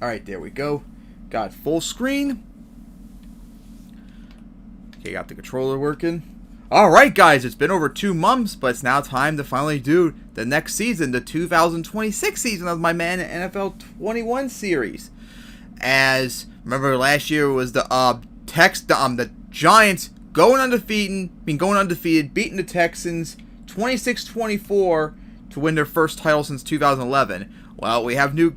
Alright, there we go. Got full screen. Okay, got the controller working. Alright guys, it's been over 2 months, but it's now time to finally do the next season, the 2026 season of my Madden NFL 21 series. As, remember last year was the the Giants going undefeated, beating the Texans 26-24 to win their first title since 2011. Well, we have new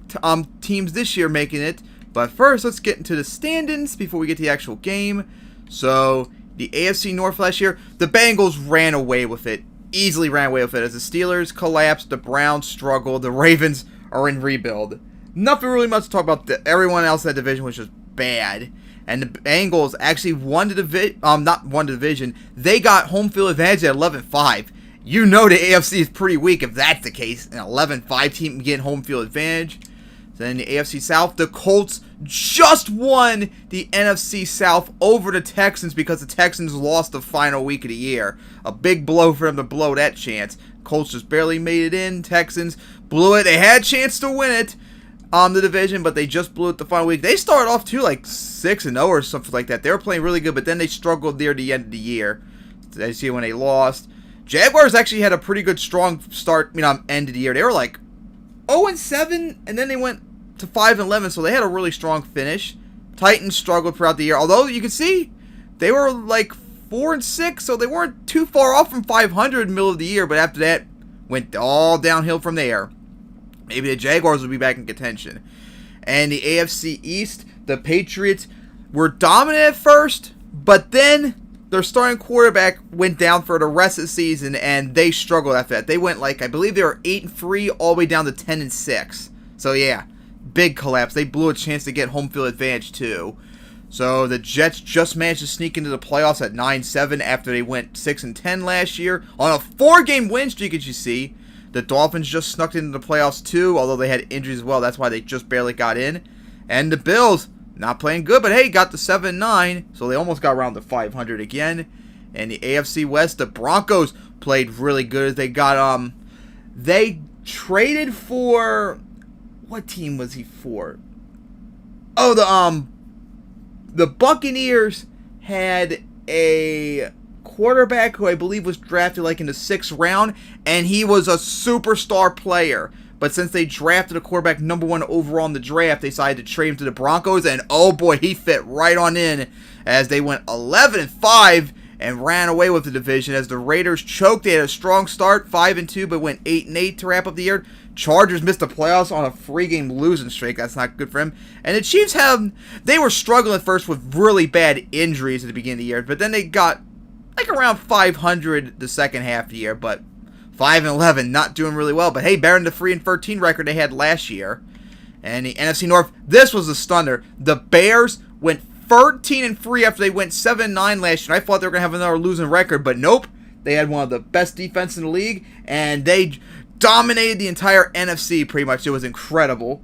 teams this year making it, but first let's get into the standings before we get to the actual game. So, the AFC North last year, the Bengals ran away with it, easily ran away with it, as the Steelers collapsed, the Browns struggled, the Ravens are in rebuild. Nothing really much to talk about. Everyone else in that division was just bad. And the Bengals actually won the division. They got home field advantage at 11-5. You know the AFC is pretty weak if that's the case. An 11-5 team getting home field advantage. Then the AFC South, the Colts just won the NFC South over the Texans because the Texans lost the final week of the year. A big blow for them to blow that chance. Colts just barely made it in. Texans blew it. They had a chance to win it. The division, but they just blew it the final week. They started off too like 6-0 or something like that. They were playing really good, but then they struggled near the end of the year. As you see when they lost. Jaguars actually had a pretty good strong start, end of the year. They were like 0-7, and then they went to 5-11, so they had a really strong finish. Titans struggled throughout the year, although you can see they were like 4-6, so they weren't too far off from 500 in the middle of the year, but after that, went all downhill from there. Maybe the Jaguars will be back in contention. And the AFC East, the Patriots were dominant at first, but then their starting quarterback went down for the rest of the season, and they struggled after that. They went I believe they were 8-3 all the way down to 10-6. So yeah, big collapse. They blew a chance to get home field advantage too. So the Jets just managed to sneak into the playoffs at 9-7 after they went 6-10 last year on a 4-game win streak, as you see. The Dolphins just snuck into the playoffs too, although they had injuries as well. That's why they just barely got in. And the Bills, not playing good, but hey, got to 7-9, so they almost got around to 500 again. And the AFC West, the Broncos played really good. They got, they traded for, what team was he for? Oh, the Buccaneers had a quarterback who I believe was drafted in the 6th round, and he was a superstar player. But since they drafted a quarterback number 1 overall in the draft, they decided to trade him to the Broncos, and oh boy, he fit right on in as they went 11-5 and ran away with the division as the Raiders choked. They had a strong start, 5-2, but went 8-8 to wrap up the year. Chargers missed the playoffs on a 3-game losing streak. That's not good for him. And the Chiefs they were struggling at first with really bad injuries at the beginning of the year, but then they got around 500 the second half of the year, but 5-11, not doing really well. But hey, better than the 3-13 record they had last year. And the NFC North, this was a stunner. The Bears went 13-3 after they went 7-9 last year. I thought they were going to have another losing record, but nope. They had one of the best defense in the league, and they dominated the entire NFC pretty much. It was incredible.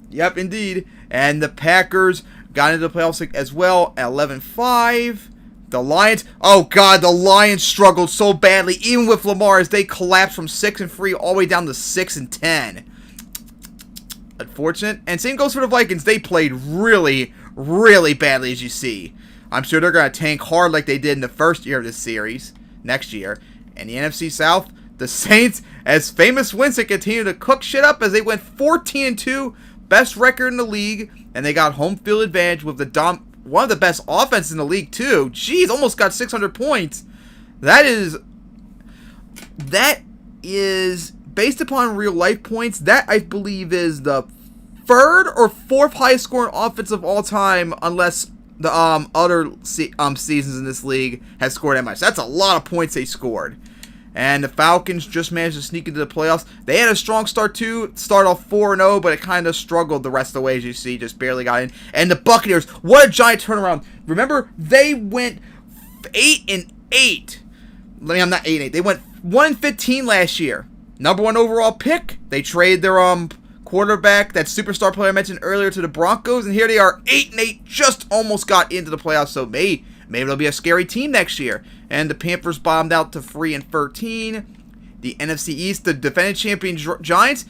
Yep, indeed. And the Packers got into the playoffs as well at 11-5. The Lions, oh god, the Lions struggled so badly, even with Lamar, as they collapsed from 6-3 all the way down to 6-10. Unfortunate. And same goes for the Vikings. They played really, really badly, as you see. I'm sure they're going to tank hard like they did in the first year of this series, next year. And the NFC South, the Saints, as famous Winston, continue to cook shit up as they went 14-2, best record in the league, and they got home field advantage with one of the best offenses in the league, too. Jeez, almost got 600 points. That is, based upon real-life points, that, I believe, is the 3rd or 4th highest scoring offense of all time, unless the other seasons in this league has scored that much. That's a lot of points they scored. And the Falcons just managed to sneak into the playoffs. They had a strong start too. Start off 4-0, but it kind of struggled the rest of the way, as you see. Just barely got in. And the Buccaneers, what a giant turnaround. Remember, they went 8-8. I'm not 8-8. They went 1-15 last year. Number 1 overall pick. They traded their quarterback, that superstar player I mentioned earlier, to the Broncos. And here they are, 8-8. Just almost got into the playoffs. So maybe they'll be a scary team next year. And the Panthers bombed out to 3-13. The NFC East, the defending champion Giants,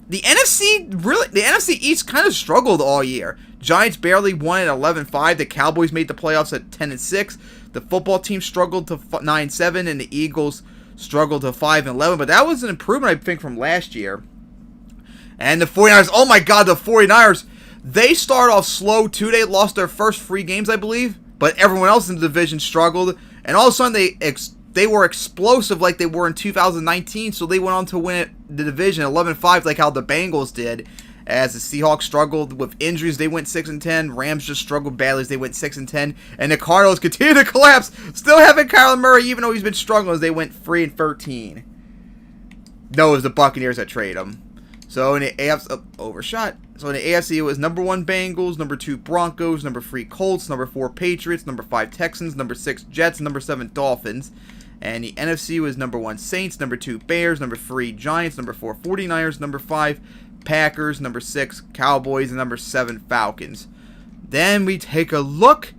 the NFC East kind of struggled all year. Giants barely won at 11-5. The Cowboys made the playoffs at 10-6. The football team struggled to 9-7, and the Eagles struggled to 5-11. But that was an improvement, I think, from last year. And the 49ers, oh my God, the 49ers, they started off slow too. They lost their first 3 games, I believe. But everyone else in the division struggled. And all of a sudden, they were explosive like they were in 2019. So they went on to win the division 11-5 like how the Bengals did. As the Seahawks struggled with injuries, they went 6-10. Rams just struggled badly as they went 6-10. And the Cardinals continue to collapse. Still having Kyler Murray, even though he's been struggling, as they went 3-13. No, it was the Buccaneers that traded him. So in the AFC, overshot. So in the AFC, it was number 1 Bengals, number 2 Broncos, number 3 Colts, number 4 Patriots, number 5 Texans, number 6 Jets, number 7 Dolphins. And the NFC was number 1 Saints, number 2 Bears, number 3 Giants, number 4 49ers, number 5 Packers, number 6 Cowboys, and number 7 Falcons. Then we take a look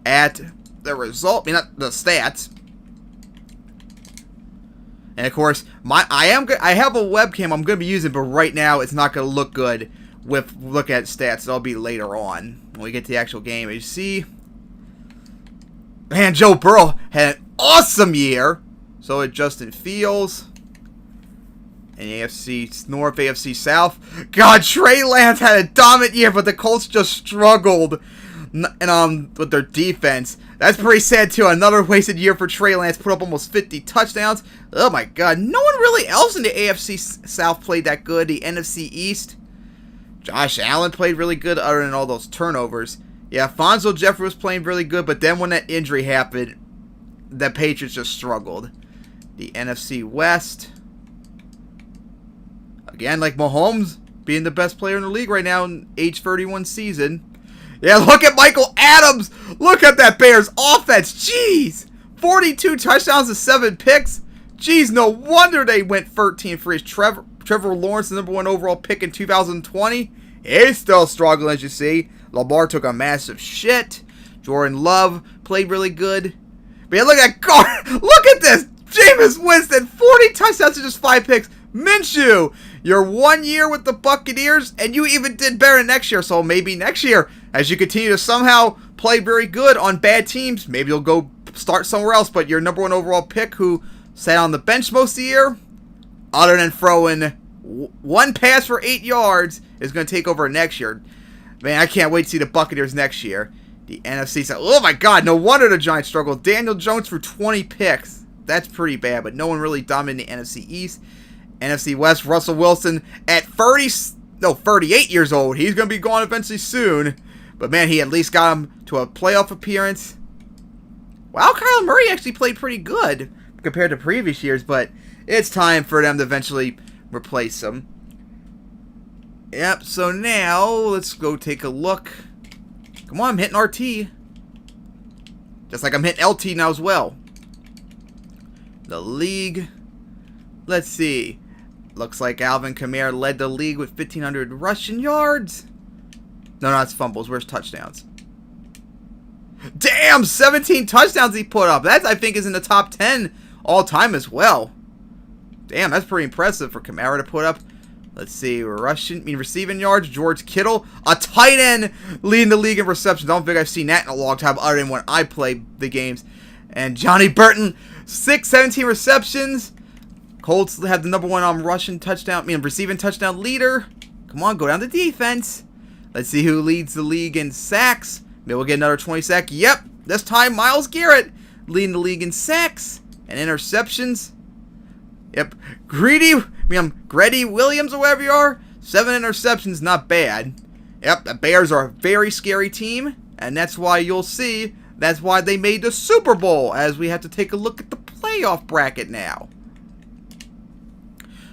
at the result, not the stats. And of course, I have a webcam I'm going to be using, but right now it's not going to look good with look at stats. That'll be later on when we get to the actual game. As you see, man, Joe Burrow had an awesome year. So did Justin Fields. And AFC North, AFC South. God, Trey Lance had a dominant year, but the Colts just struggled with their defense. That's pretty sad, too. Another wasted year for Trey Lance. Put up almost 50 touchdowns. Oh, my God. No one really else in the AFC South played that good. The NFC East, Josh Allen played really good other than all those turnovers. Yeah, Fonzo Jeffrey was playing really good, but then when that injury happened, the Patriots just struggled. The NFC West, again, like Mahomes being the best player in the league right now in age 31 season. Yeah, look at Michael Adams. Look at that Bears offense. Jeez. 42 touchdowns and 7 picks. Jeez, no wonder they went 13 for his Trevor Lawrence, the number 1 overall pick in 2020. He's still struggling, as you see. Lamar took a massive shit. Jordan Love played really good. But yeah, look at look at this. Jameis Winston, 40 touchdowns and just 5 picks. Minshew, you're 1 year with the Buccaneers, and you even did better next year. So maybe next year, as you continue to somehow play very good on bad teams, maybe you'll go start somewhere else. But your number 1 overall pick, who sat on the bench most of the year, other than throwing 1 pass for 8 yards, is going to take over next year. Man, I can't wait to see the Buccaneers next year. The NFC said, oh my God, no wonder the Giants struggled. Daniel Jones for 20 picks. That's pretty bad, but no one really dominated the NFC East. NFC West, Russell Wilson at 38 years old. He's going to be gone eventually soon. But man, he at least got him to a playoff appearance. Wow, Kyler Murray actually played pretty good compared to previous years, but it's time for them to eventually replace him. Yep, so now let's go take a look. Come on, I'm hitting RT. Just like I'm hitting LT now as well. The league. Let's see. Looks like Alvin Kamara led the league with 1,500 rushing yards. No, it's fumbles. Where's touchdowns? Damn, 17 touchdowns he put up. That, I think, is in the top 10 all time as well. Damn, that's pretty impressive for Kamara to put up. Let's see, receiving yards. George Kittle, a tight end, leading the league in receptions. I don't think I've seen that in a long time other than when I play the games. And Johnny Burton, 17 receptions. Colts have the number 1 receiving touchdown leader. Come on, go down to defense. Let's see who leads the league in sacks. Maybe we'll get another 20 sack. Yep, this time Myles Garrett leading the league in sacks and interceptions. Yep, Greedy Williams or whatever you are. 7 interceptions, not bad. Yep, the Bears are a very scary team, and that's why you'll see. That's why they made the Super Bowl, as we have to take a look at the playoff bracket now.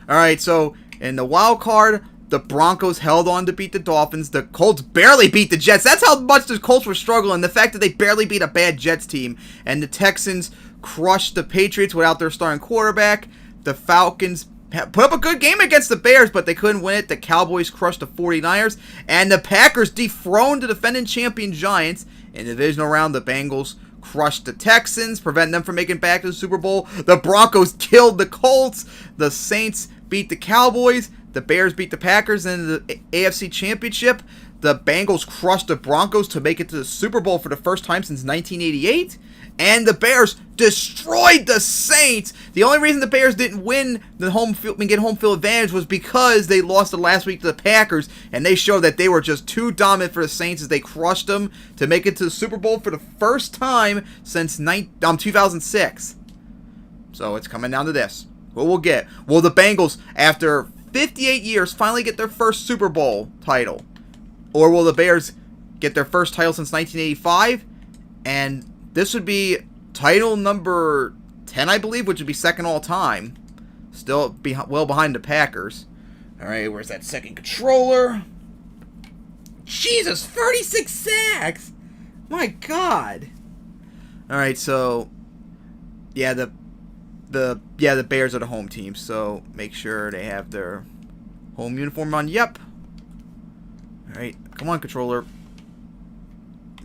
Alright, so in the wild card, the Broncos held on to beat the Dolphins. The Colts barely beat the Jets. That's how much the Colts were struggling. The fact that they barely beat a bad Jets team. And the Texans crushed the Patriots without their starting quarterback. The Falcons put up a good game against the Bears, but they couldn't win it. The Cowboys crushed the 49ers. And the Packers dethroned the defending champion Giants. In the divisional round, the Bengals crushed the Texans, preventing them from making it back to the Super Bowl. The Broncos killed the Colts. The Saints beat the Cowboys. the Bears beat the Packers in the AFC Championship. The Bengals crushed the Broncos to make it to the Super Bowl for the first time since 1988. And the Bears destroyed the Saints. The only reason the Bears didn't win the home field and get home field advantage was because they lost the last week to the Packers, and they showed that they were just too dominant for the Saints as they crushed them to make it to the Super Bowl for the first time since 2006. So it's coming down to this. What we'll get? Will the Bengals, after 58 years, finally get their first Super Bowl title? Or will the Bears get their first title since 1985? And this would be title number 10, I believe, which would be second all time. Still well behind the Packers. Alright, where's that second controller? Jesus, 36 sacks! My God! Alright, so yeah, the Bears are the home team, so make sure they have their home uniform on. Yep. Alright, come on, controller.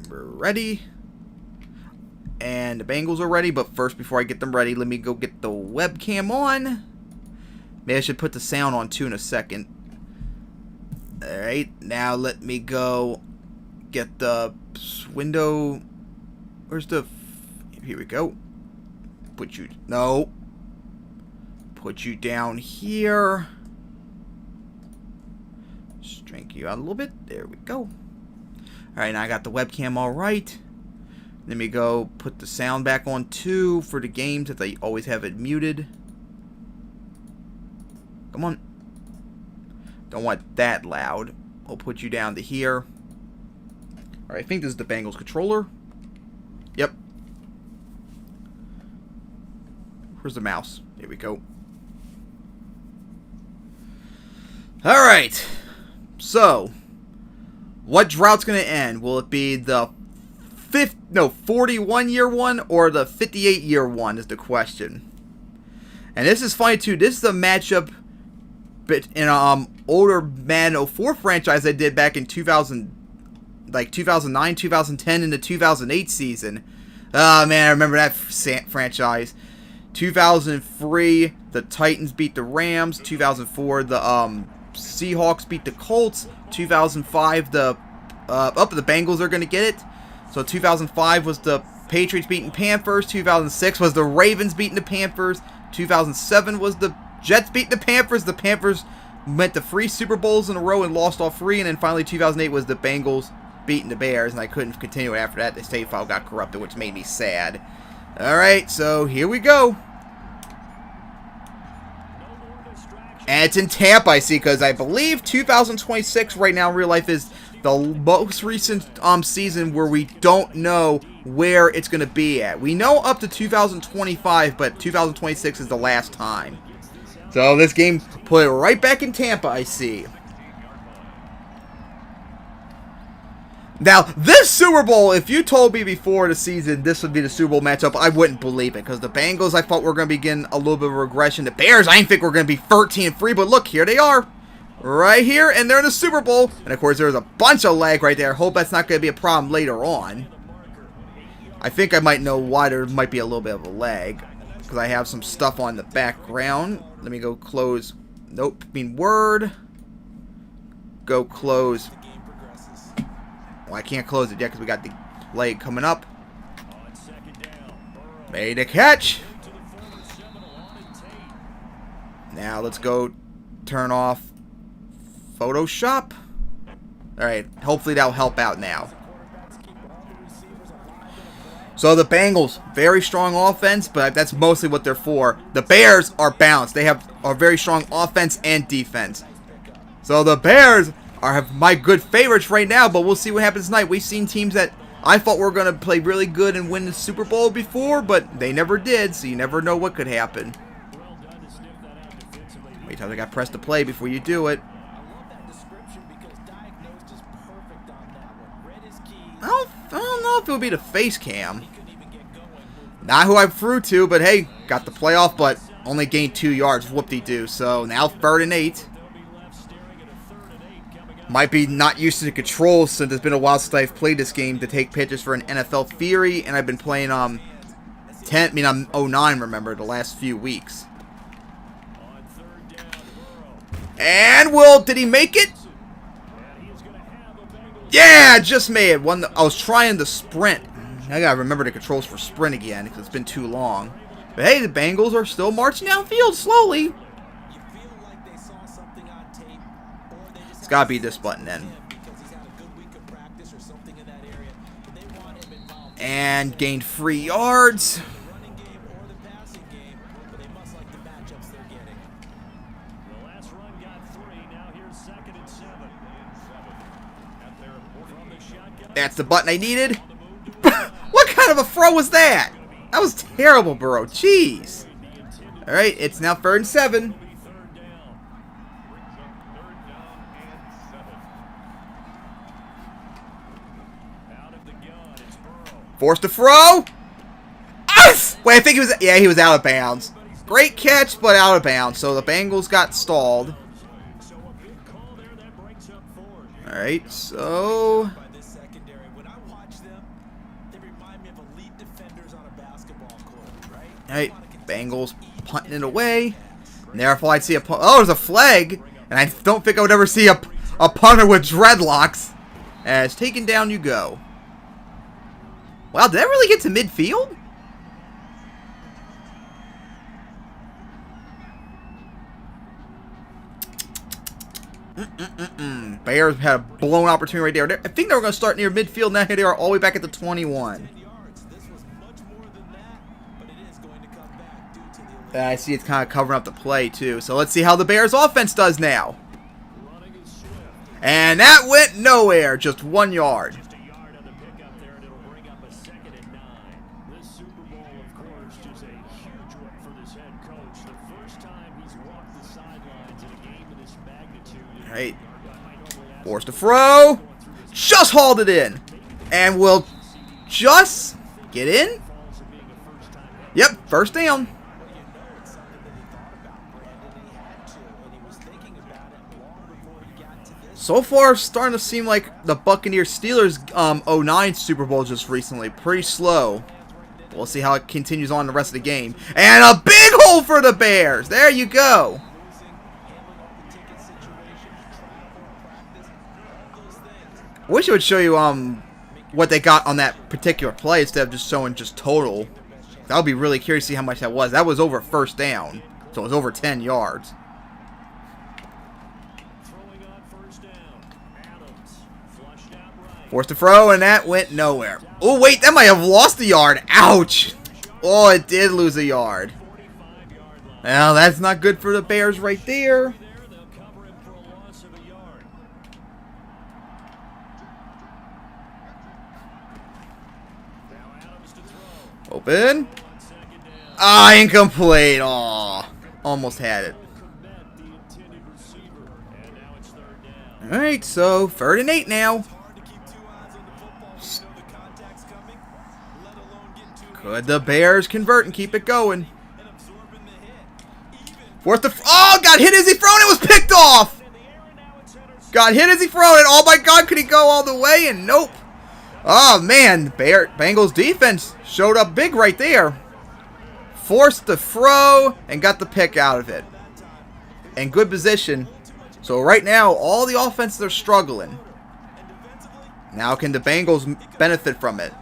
We're ready. And the Bengals are ready, but first, before I get them ready, let me go get the webcam on. Maybe I should put the sound on too in a second. Alright, now let me go get the window. Where's the... Here we go. Put you... No. Put you down here. Strength you out a little bit. There we go. Alright, now I got the webcam all right. Let me go put the sound back on too for the games that I always have it muted. Come on. Don't want that loud. I'll put you down to here. Alright, I think this is the Bengals controller. Yep. Where's the mouse? Here we go. Alright. So, what drought's going to end? Will it be the 41-year one or the 58-year one is the question. And this is funny too. This is a matchup in older Madden 04 franchise I did back in 2009, 2010, and the 2008 season. Oh man, I remember that franchise. 2003, the Titans beat the Rams. 2004, the Seahawks beat the Colts. 2005, the Bengals are going to get it. So 2005 was the Patriots beating Panthers. 2006 was the Ravens beating the Panthers. 2007 was the Jets beating the Panthers. The Panthers went to 3 Super Bowls in a row and lost all 3. And then finally 2008 was the Bengals beating the Bears. And I couldn't continue it after that. The save file got corrupted, which made me sad. Alright, so here we go. And it's in Tampa, I see, because I believe 2026 right now in real life is the most recent season where we don't know where it's going to be at. We know up to 2025, but 2026 is the last time. So this game put it right back in Tampa, I see. Now, this Super Bowl, if you told me before the season this would be the Super Bowl matchup, I wouldn't believe it. Because the Bengals, I thought were going to be getting a little bit of regression. The Bears, I didn't think were going to be 13-3, but look, here they are. Right here, and they're in the Super Bowl. And of course, there's a bunch of lag right there. Hope that's not going to be a problem later on. I think I might know why there might be a little bit of a lag. Because I have some stuff on the background. Let me go close. Nope, Word. Go close. Well, I can't close it yet because we got the lag coming up. Made a catch. Now let's go turn off Photoshop. Alright, hopefully that'll help out now. So the Bengals, very strong offense, but that's mostly what they're for. The Bears are balanced. They have a very strong offense and defense. So the Bears are my good favorites right now, but we'll see what happens tonight. We've seen teams that I thought were going to play really good and win the Super Bowl before, but they never did, so you never know what could happen. Wait till I got pressed to play before you do it. I don't know if it would be the face cam. Not who I threw to, but hey, got the playoff, but only gained 2 yards. Whoop-de-doo. So now 3rd and 8. Might be not used to the controls since it's been a while since I've played this game to take pitches for an NFL Theory, and I've been playing 09, remember, the last few weeks. And did he make it? Yeah, just made it. I was trying to sprint. I gotta remember the controls for sprint again because it's been too long. But hey, the Bengals are still marching downfield slowly. It's gotta be this button then. And gained 3 yards. That's the button I needed. What kind of a throw was that? That was terrible, bro. Jeez. Alright, it's now 3rd and 7. Forced to throw. Yes! Wait, I think he was out of bounds. Great catch, but out of bounds. So the Bengals got stalled. Alright, so... Alright, Bengals punting it away. Therefore, I'd see a punt. Oh, there's a flag. And I don't think I would ever see a punter with dreadlocks. As taken down you go. Wow, did that really get to midfield? Bears had a blown opportunity right there. I think they were going to start near midfield. Now here they are all the way back at the 21. I see it's kind of covering up the play, too. So let's see how the Bears' offense does now. And that went nowhere. Just 1 yard. Just a yard on the pickup there, and it'll bring up a 2nd and 9. This Superbowl, of course, is a huge one for this head coach. The first time he's walked the sidelines in a game of this magnitude. All right. Forced to throw. Just hauled it in. And will just get in. Yep, first down. So far, starting to seem like the Buccaneers-Steelers 09 Super Bowl just recently. Pretty slow. We'll see how it continues on the rest of the game. And a big hole for the Bears. There you go. I wish it would show you what they got on that particular play instead of just showing just total. I would be really curious to see how much that was. That was over 1st down. So it was over 10 yards. Forced to throw, and that went nowhere. Oh, wait, that might have lost a yard. Ouch. Oh, it did lose a yard. Well, that's not good for the Bears right there. Open. Ah, incomplete. Aw, almost had it. Alright, so 3rd and 8 now. Could the Bears convert and keep it going? Got hit as he thrown it, was picked off! Got hit as he thrown it. Oh my god, could he go all the way? And nope. Oh man, Bengals defense showed up big right there. Forced the throw and got the pick out of it. And good position. So right now, all the offenses are struggling. Now can the Bengals benefit from it?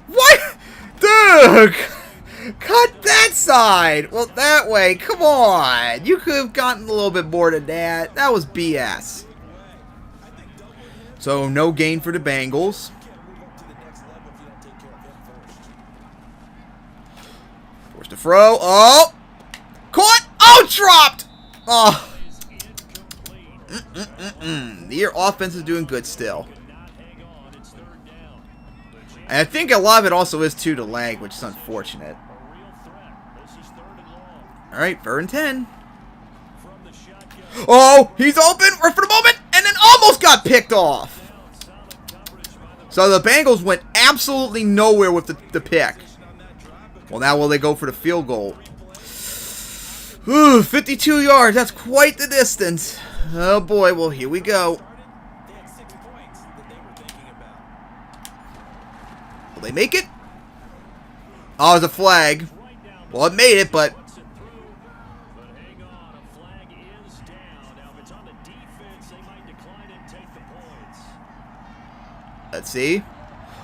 What? Dude! Cut that side! Well, that way. Come on. You could have gotten a little bit more than that. That was BS. So, no gain for the Bengals. Forced to throw. Oh! Caught! Oh, dropped! Oh. Your offense is doing good still. And I think a lot of it also is to the lag, which is unfortunate. Alright, 3rd and 10. Oh, he's open right for the moment, and then almost got picked off. So the Bengals went absolutely nowhere with the pick. Well, now will they go for the field goal? Ooh, 52 yards. That's quite the distance. Oh boy, well here we go. Will they make it? Oh, it's a flag. Well, it made it, but... Let's see.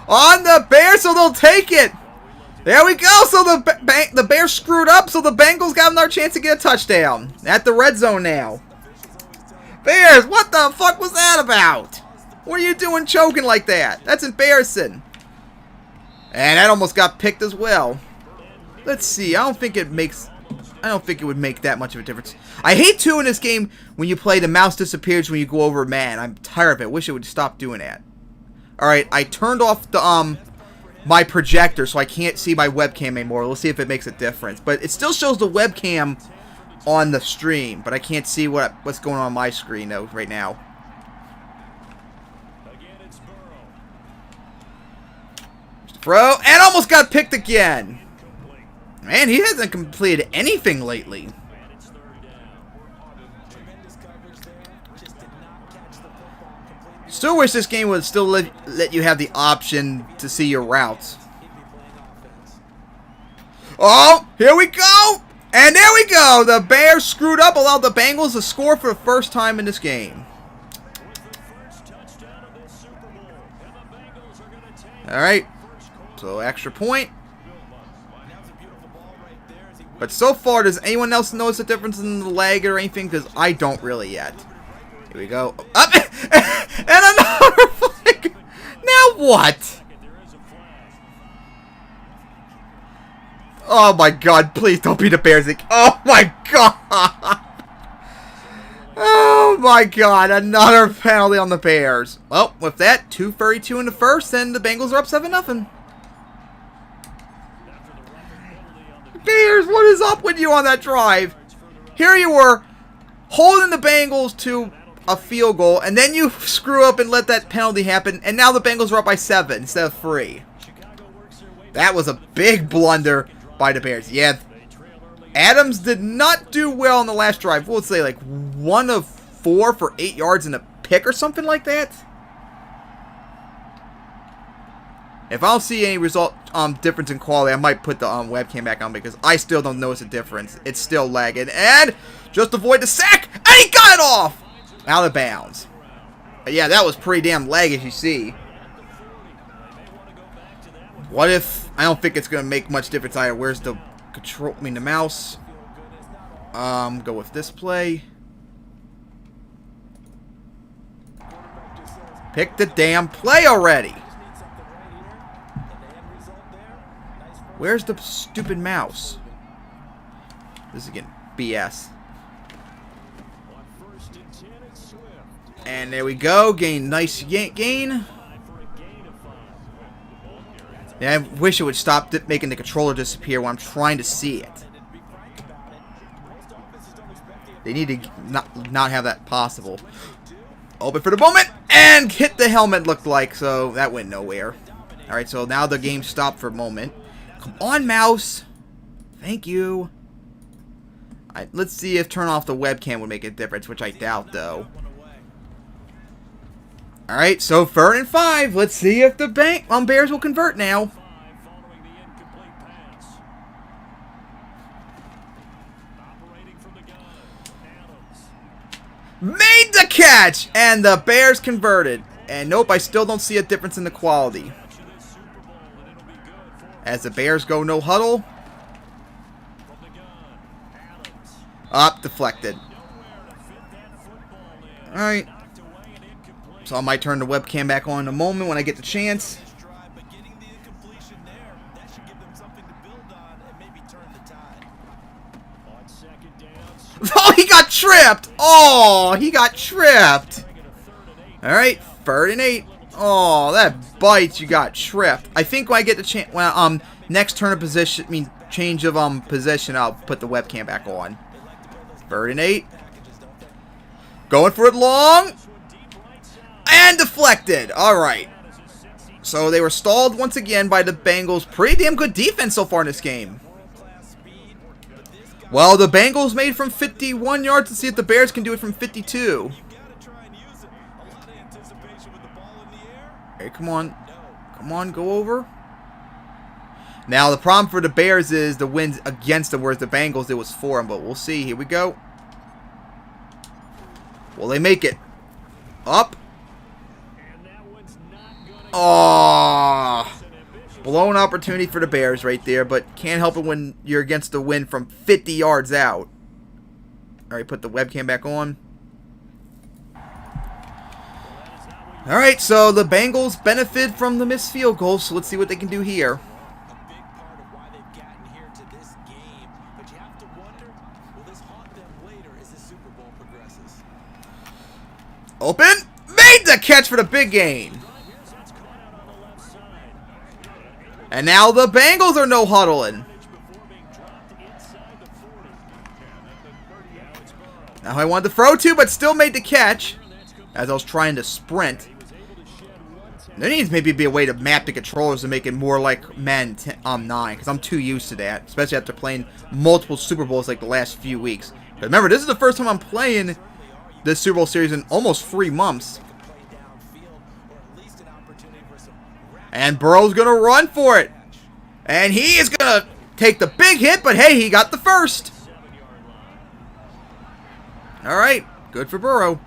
On the Bears, so they'll take it. There we go. So the Bears screwed up, so the Bengals got another chance to get a touchdown. At the red zone now. Bears, what the fuck was that about? What are you doing choking like that? That's embarrassing. And that almost got picked as well. Let's see. I don't think it would make that much of a difference. I hate too in this game when you play the mouse disappears when you go over man. I'm tired of it. Wish it would stop doing that. Alright, I turned off the my projector so I can't see my webcam anymore. Let's see if it makes a difference. But it still shows the webcam on the stream, but I can't see what's going on my screen though right now. Throw, and almost got picked again. Man, he hasn't completed anything lately. Still wish this game would still let you have the option to see your routes. Oh, here we go. And there we go. The Bears screwed up, allowed the Bengals to score for the first time in this game. Alright. So, extra point. But so far, does anyone else notice a difference in the lag or anything? Because I don't really yet. Here we go. Up! And another flag! Now what? Oh my god, please don't be the Bears. Oh my god! Oh my god, another penalty on the Bears. Well, with that, 2:32 in the first, and the Bengals are up 7-0. Bears, what is up with you on that drive? Here you were, holding the Bengals to a field goal, and then you screw up and let that penalty happen, and now the Bengals are up by 7 instead of 3. That was a big blunder by the Bears. Yeah, Adams did not do well on the last drive. We'll say like 1 of 4 for 8 yards and a pick or something like that. If I don't see any difference in quality, I might put the webcam back on because I still don't notice a difference. It's still lagging. And just avoid the sack. And he got it off. Out of bounds. But yeah, that was pretty damn laggy as you see. What if... I don't think it's going to make much difference either. Where's the control... I mean, the mouse. Go with this play. Pick the damn play already. Where's the stupid mouse? This is again BS. And there we go. Gain, nice gain. Yeah, I wish it would stop making the controller disappear when I'm trying to see it. They need to not have that possible. Open for the moment and hit the helmet. Looked like so that went nowhere. All right, so now the game stopped for a moment. Come on, mouse. Thank you. Alright, let's see if turn off the webcam would make a difference, which I doubt, though. Alright, so 3rd and 5. Let's see if the Bears will convert now. Made the catch! And the Bears converted. And nope, I still don't see a difference in the quality. As the Bears go no huddle. Up, deflected. Alright. So I might turn the webcam back on in a moment when I get the chance. Oh, he got tripped! Oh, he got tripped! Alright, 3rd and 8. Oh, that bites. You got tripped. I think when I get the chance, next turn of position, change of position, I'll put the webcam back on. 3rd and 8. Going for it long. And deflected. Alright. So they were stalled once again by the Bengals. Pretty damn good defense so far in this game. Well, the Bengals made from 51 yards. Let's see if the Bears can do it from 52. Hey, come on. Come on, go over. Now, the problem for the Bears is the wins against them, whereas the Bengals, it was for them. But we'll see. Here we go. Will they make it? Up. Oh, blown opportunity for the Bears right there, but can't help it when you're against the wind from 50 yards out. All right, put the webcam back on. All right, so the Bengals benefit from the missed field goal, so let's see what they can do here. A big part of why they've gotten here to this game, but you have to wonder, will this haunt them later as the Super Bowl progresses? Open, made the catch for the big gain. And now the Bengals are no huddling. Now I wanted to throw to, but still made the catch as I was trying to sprint. There needs maybe be a way to map the controllers to make it more like Madden 9, because I'm too used to that, especially after playing multiple Super Bowls like the last few weeks. But remember, this is the first time I'm playing this Super Bowl series in almost 3 months. And Burrow's going to run for it. And he is going to take the big hit, but hey, he got the first. All right, good for Burrow.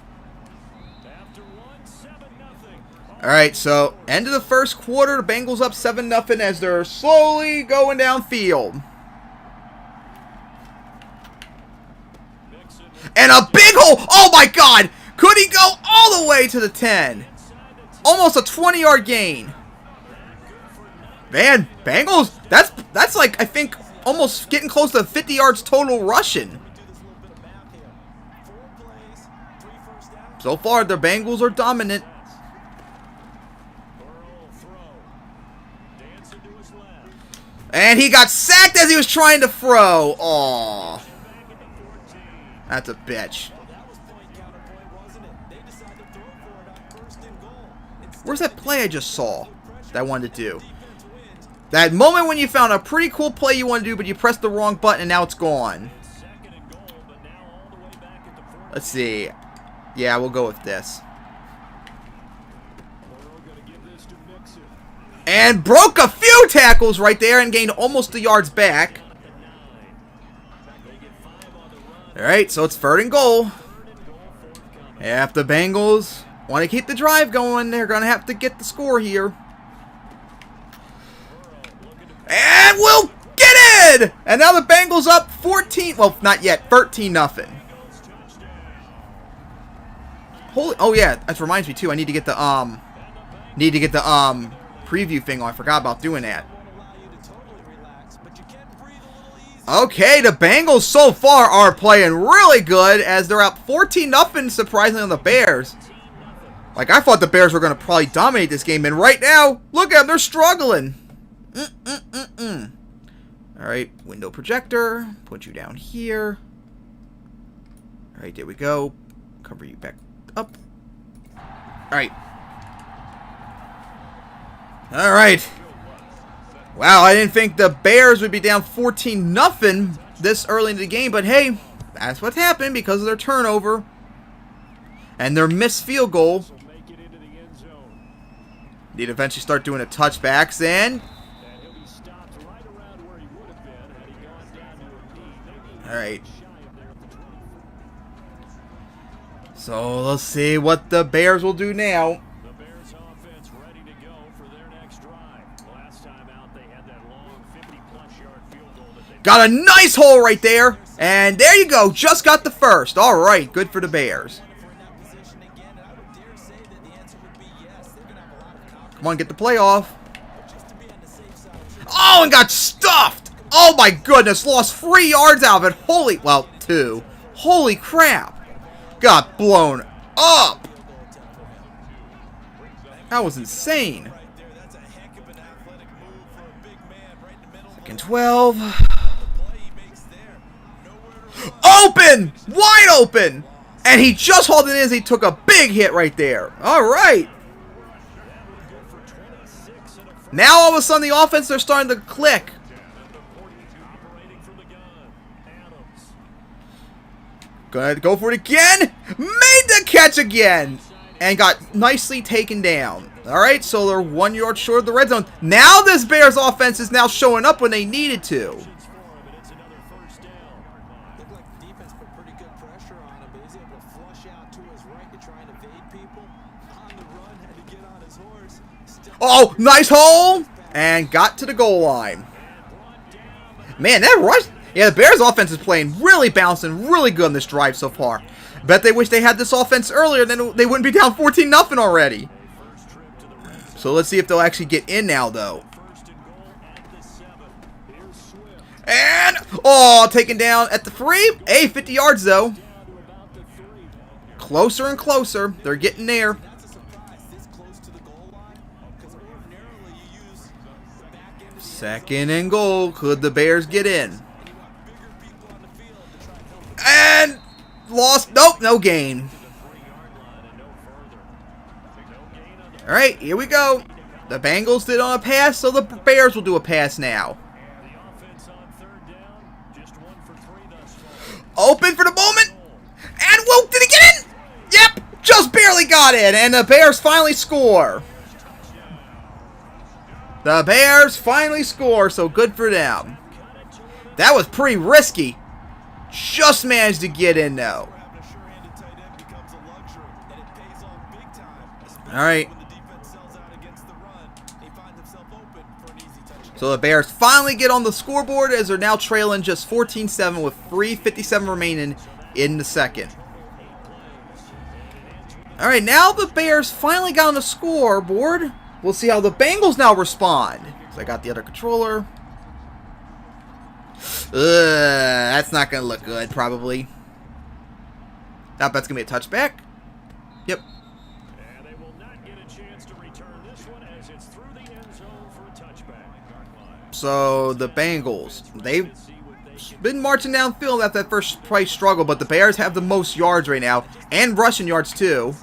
All right, so end of the first quarter, the Bengals up 7-0 as they're slowly going downfield. And a big hole. Oh, my God. Could he go all the way to the 10? Almost a 20-yard gain. Man, Bengals, that's like, I think, almost getting close to 50 yards total rushing. So far, the Bengals are dominant. And he got sacked as he was trying to throw. Aww. That's a bitch. Where's that play I just saw that I wanted to do? That moment when you found a pretty cool play you want to do, but you pressed the wrong button and now it's gone. Let's see. Yeah, we'll go with this. And broke a few tackles right there and gained almost the yards back. Alright, so it's 3rd and goal. If the Bengals want to keep the drive going, they're going to have to get the score here. And we'll get it! And now the Bengals up 14. Well, not yet. 13-0. Holy, oh yeah, that reminds me too. I need to get the preview thing on. I forgot about doing that. Okay, the Bengals so far are playing really good as they're up 14-0 surprisingly on the Bears. Like, I thought the Bears were going to probably dominate this game, and right now, look at them, they're struggling. Alright, window projector. Put you down here. Alright, there we go. Cover you back up. Alright. Alright. Wow, I didn't think the Bears would be down 14-0 this early in the game, but hey, that's what's happened because of their turnover and their missed field goal. Need to eventually start doing the touchbacks, and alright. So let's see what the Bears will do now. Got a nice hole right there. And there you go. Just got the first. All right. Good for the Bears. Come on, get the play off. Oh, and got stuffed. Oh, my goodness. Lost 3 yards out of it. Holy, well, 2. Holy crap. Got blown up. That was insane. 2nd and 12. Open! Wide open! And he just hauled it in as he took a big hit right there. All right. Now all of a sudden the offense, they're starting to click. Gonna go for it again. Made the catch again. And got nicely taken down. All right, so they're 1 yard short of the red zone. Now this Bears offense is now showing up when they needed to. Oh, nice hole! And got to the goal line. Man, that rush... Yeah, the Bears offense is playing really balanced and really good on this drive so far. Bet they wish they had this offense earlier, then they wouldn't be down 14-0 already. So let's see if they'll actually get in now, though. And, oh, taken down at the 3. Hey, 50 yards, though. Closer and closer. They're getting there. Second and goal. Could the Bears get in? And lost. Nope, no gain. All right, here we go. The Bengals did on a pass, so the Bears will do a pass now. Open for the moment. And whoa, did he get in? Yep, just barely got in. And the Bears finally score. The Bears finally score, so good for them. That was pretty risky. Just managed to get in, though. All right. So the Bears finally get on the scoreboard as they're now trailing just 14-7 with 3:57 remaining in the second. All right, now the Bears finally got on the scoreboard. We'll see how the Bengals now respond. So I got the other controller. That's not going to look good, probably. That's going to be a touchback. Yep. And they will not get a chance to return this one as it's through the end zone for a touchback. So the Bengals, they've been marching downfield after that first price struggle, but the Bears have the most yards right now, and rushing yards too.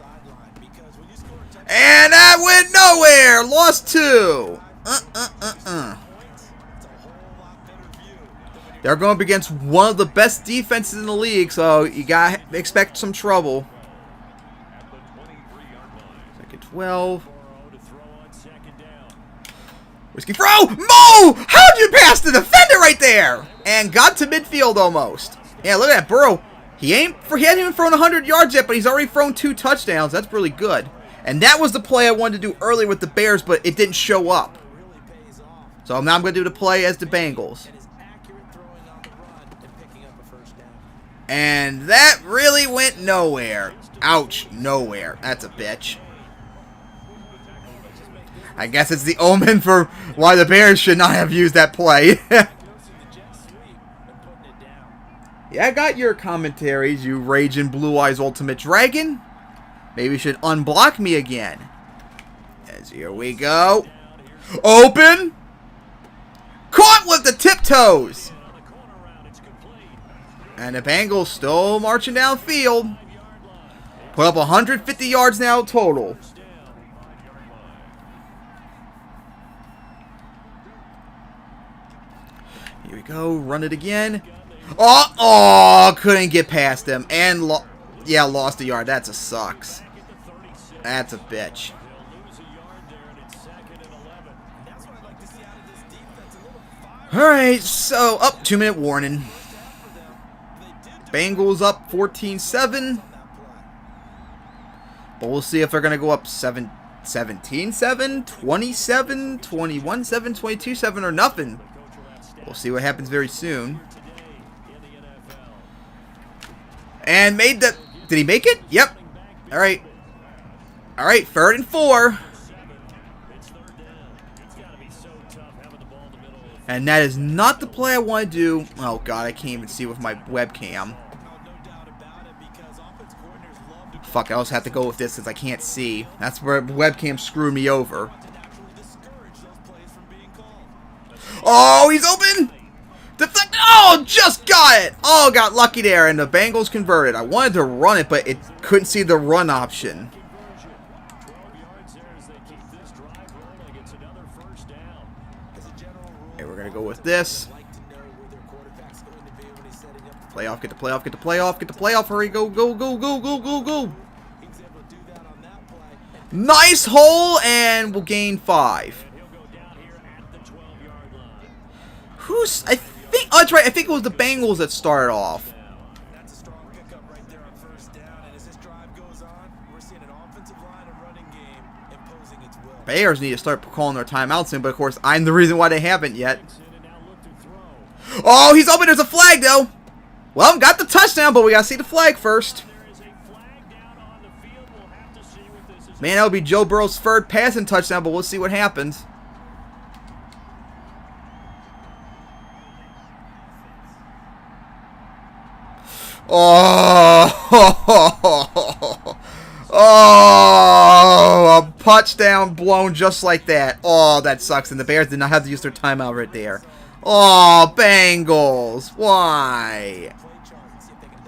And that went nowhere. Lost 2. They're going up against one of the best defenses in the league, so you got to expect some trouble. Second 12. Risky throw. Mo! How'd you pass the defender right there? And got to midfield almost. Yeah, look at that. Burrow. He hadn't even thrown 100 yards yet, but he's already thrown 2 touchdowns. That's really good. And that was the play I wanted to do earlier with the Bears, but it didn't show up. So now I'm going to do the play as the Bengals. And that really went nowhere. Ouch, nowhere. That's a bitch. I guess it's the omen for why the Bears should not have used that play. Yeah, I got your commentaries, you raging Blue Eyes Ultimate Dragon. Maybe you should unblock me again. As here we go. Open. Caught with the tiptoes. And the Bengals still marching downfield. Put up 150 yards now total. Here we go. Run it again. Oh, couldn't get past him. And, lost a yard. That's a sucks. That's a bitch. Alright, so, 2-minute warning. Bengals up 14-7. But we'll see if they're going to go up 17-7, 27, 21-7, 22-7, or nothing. We'll see what happens very soon. And made the... Did he make it? Yep. Alright. Alright, 3rd and 4. And that is not the play I want to do. Oh, God, I can't even see with my webcam. Fuck, I also have to go with this since I can't see. That's where webcam screwed me over. Oh, he's open! Deflect! Oh, just got it! Oh, got lucky there, and the Bengals converted. I wanted to run it, but it couldn't see the run option. Okay, we're going to go with this. Playoff, get the playoff, get the playoff, get the playoff. Hurry, go, go, go, go, go, go, go. Nice hole, and we'll gain 5. I think, oh, that's right. I think it was the Bengals that started off. That's a strong pickup right there on 1st down. And as this drive goes on, we're seeing an offensive line and running game imposing its will. Bears need to start calling their timeouts in, but of course I'm the reason why they haven't yet. Oh, he's open. There's a flag though. Well, got the touchdown, but we gotta see the flag first. Man, that'll be Joe Burrow's third passing touchdown, but we'll see what happens. Oh, oh, a touchdown blown just like that. Oh, that sucks. And the Bears did not have to use their timeout right there. Oh, Bengals. Why?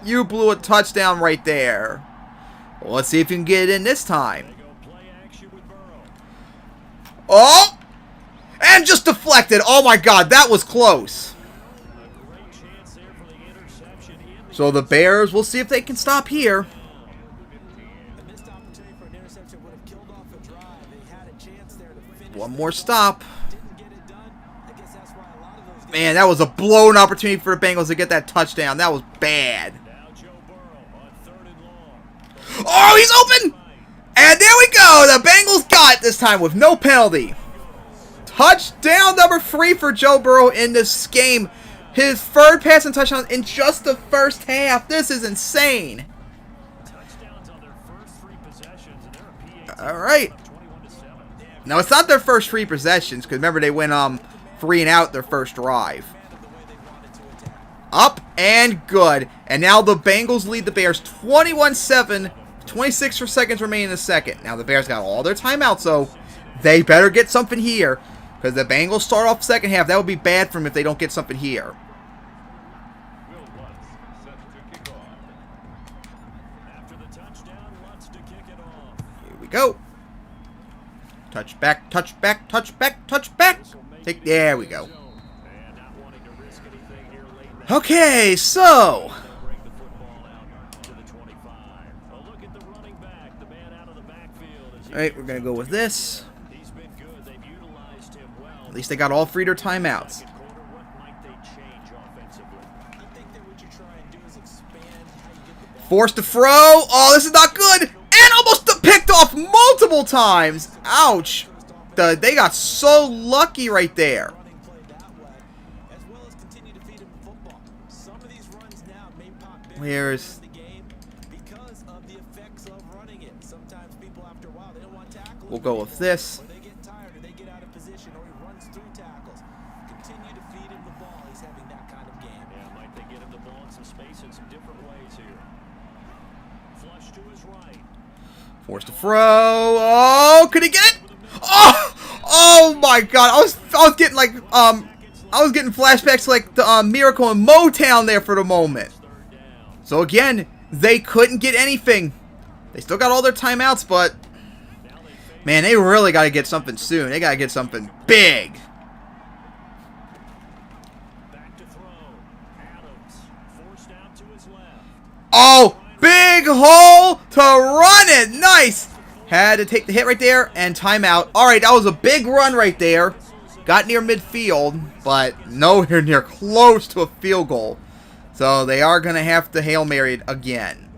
You blew a touchdown right there. Well, let's see if you can get it in this time. Oh! And just deflected. Oh, my God. That was close. So the Bears, we'll see if they can stop here. One more stop. Man, that was a blown opportunity for the Bengals to get that touchdown. That was bad. Oh, he's open! And there we go. The Bengals got it this time with no penalty. Touchdown number 3 for Joe Burrow in this game. His third passing touchdown in just the first half. This is insane. All right. No, it's not their first 3 possessions, because remember they went 3 and out their first drive. Up and good. And now the Bengals lead the Bears 21-7. 26 seconds remaining in the second. Now the Bears got all their timeouts, so they better get something here. Because the Bengals start off second half. That would be bad for them if they don't get something here. Here we go. Touch back, touch back, touch back, touch back. There we go. Okay, so. Alright, we're going to go with this. At least they got all 3 of their timeouts. Forced to throw. Oh, this is not good. And almost picked off multiple times. Ouch. They got so lucky right there. Where's... We'll go with this. Forced to throw. Oh, could he get it? Oh, oh my God! I was getting like I was getting flashbacks like the Miracle in Motown there for the moment. So again, they couldn't get anything. They still got all their timeouts, but man, they really got to get something soon. They got to get something big. Oh, big hole to run it. Nice. Had to take the hit right there and timeout. All right, that was a big run right there. Got near midfield, but nowhere near close to a field goal. So they are going to have to Hail Mary it again.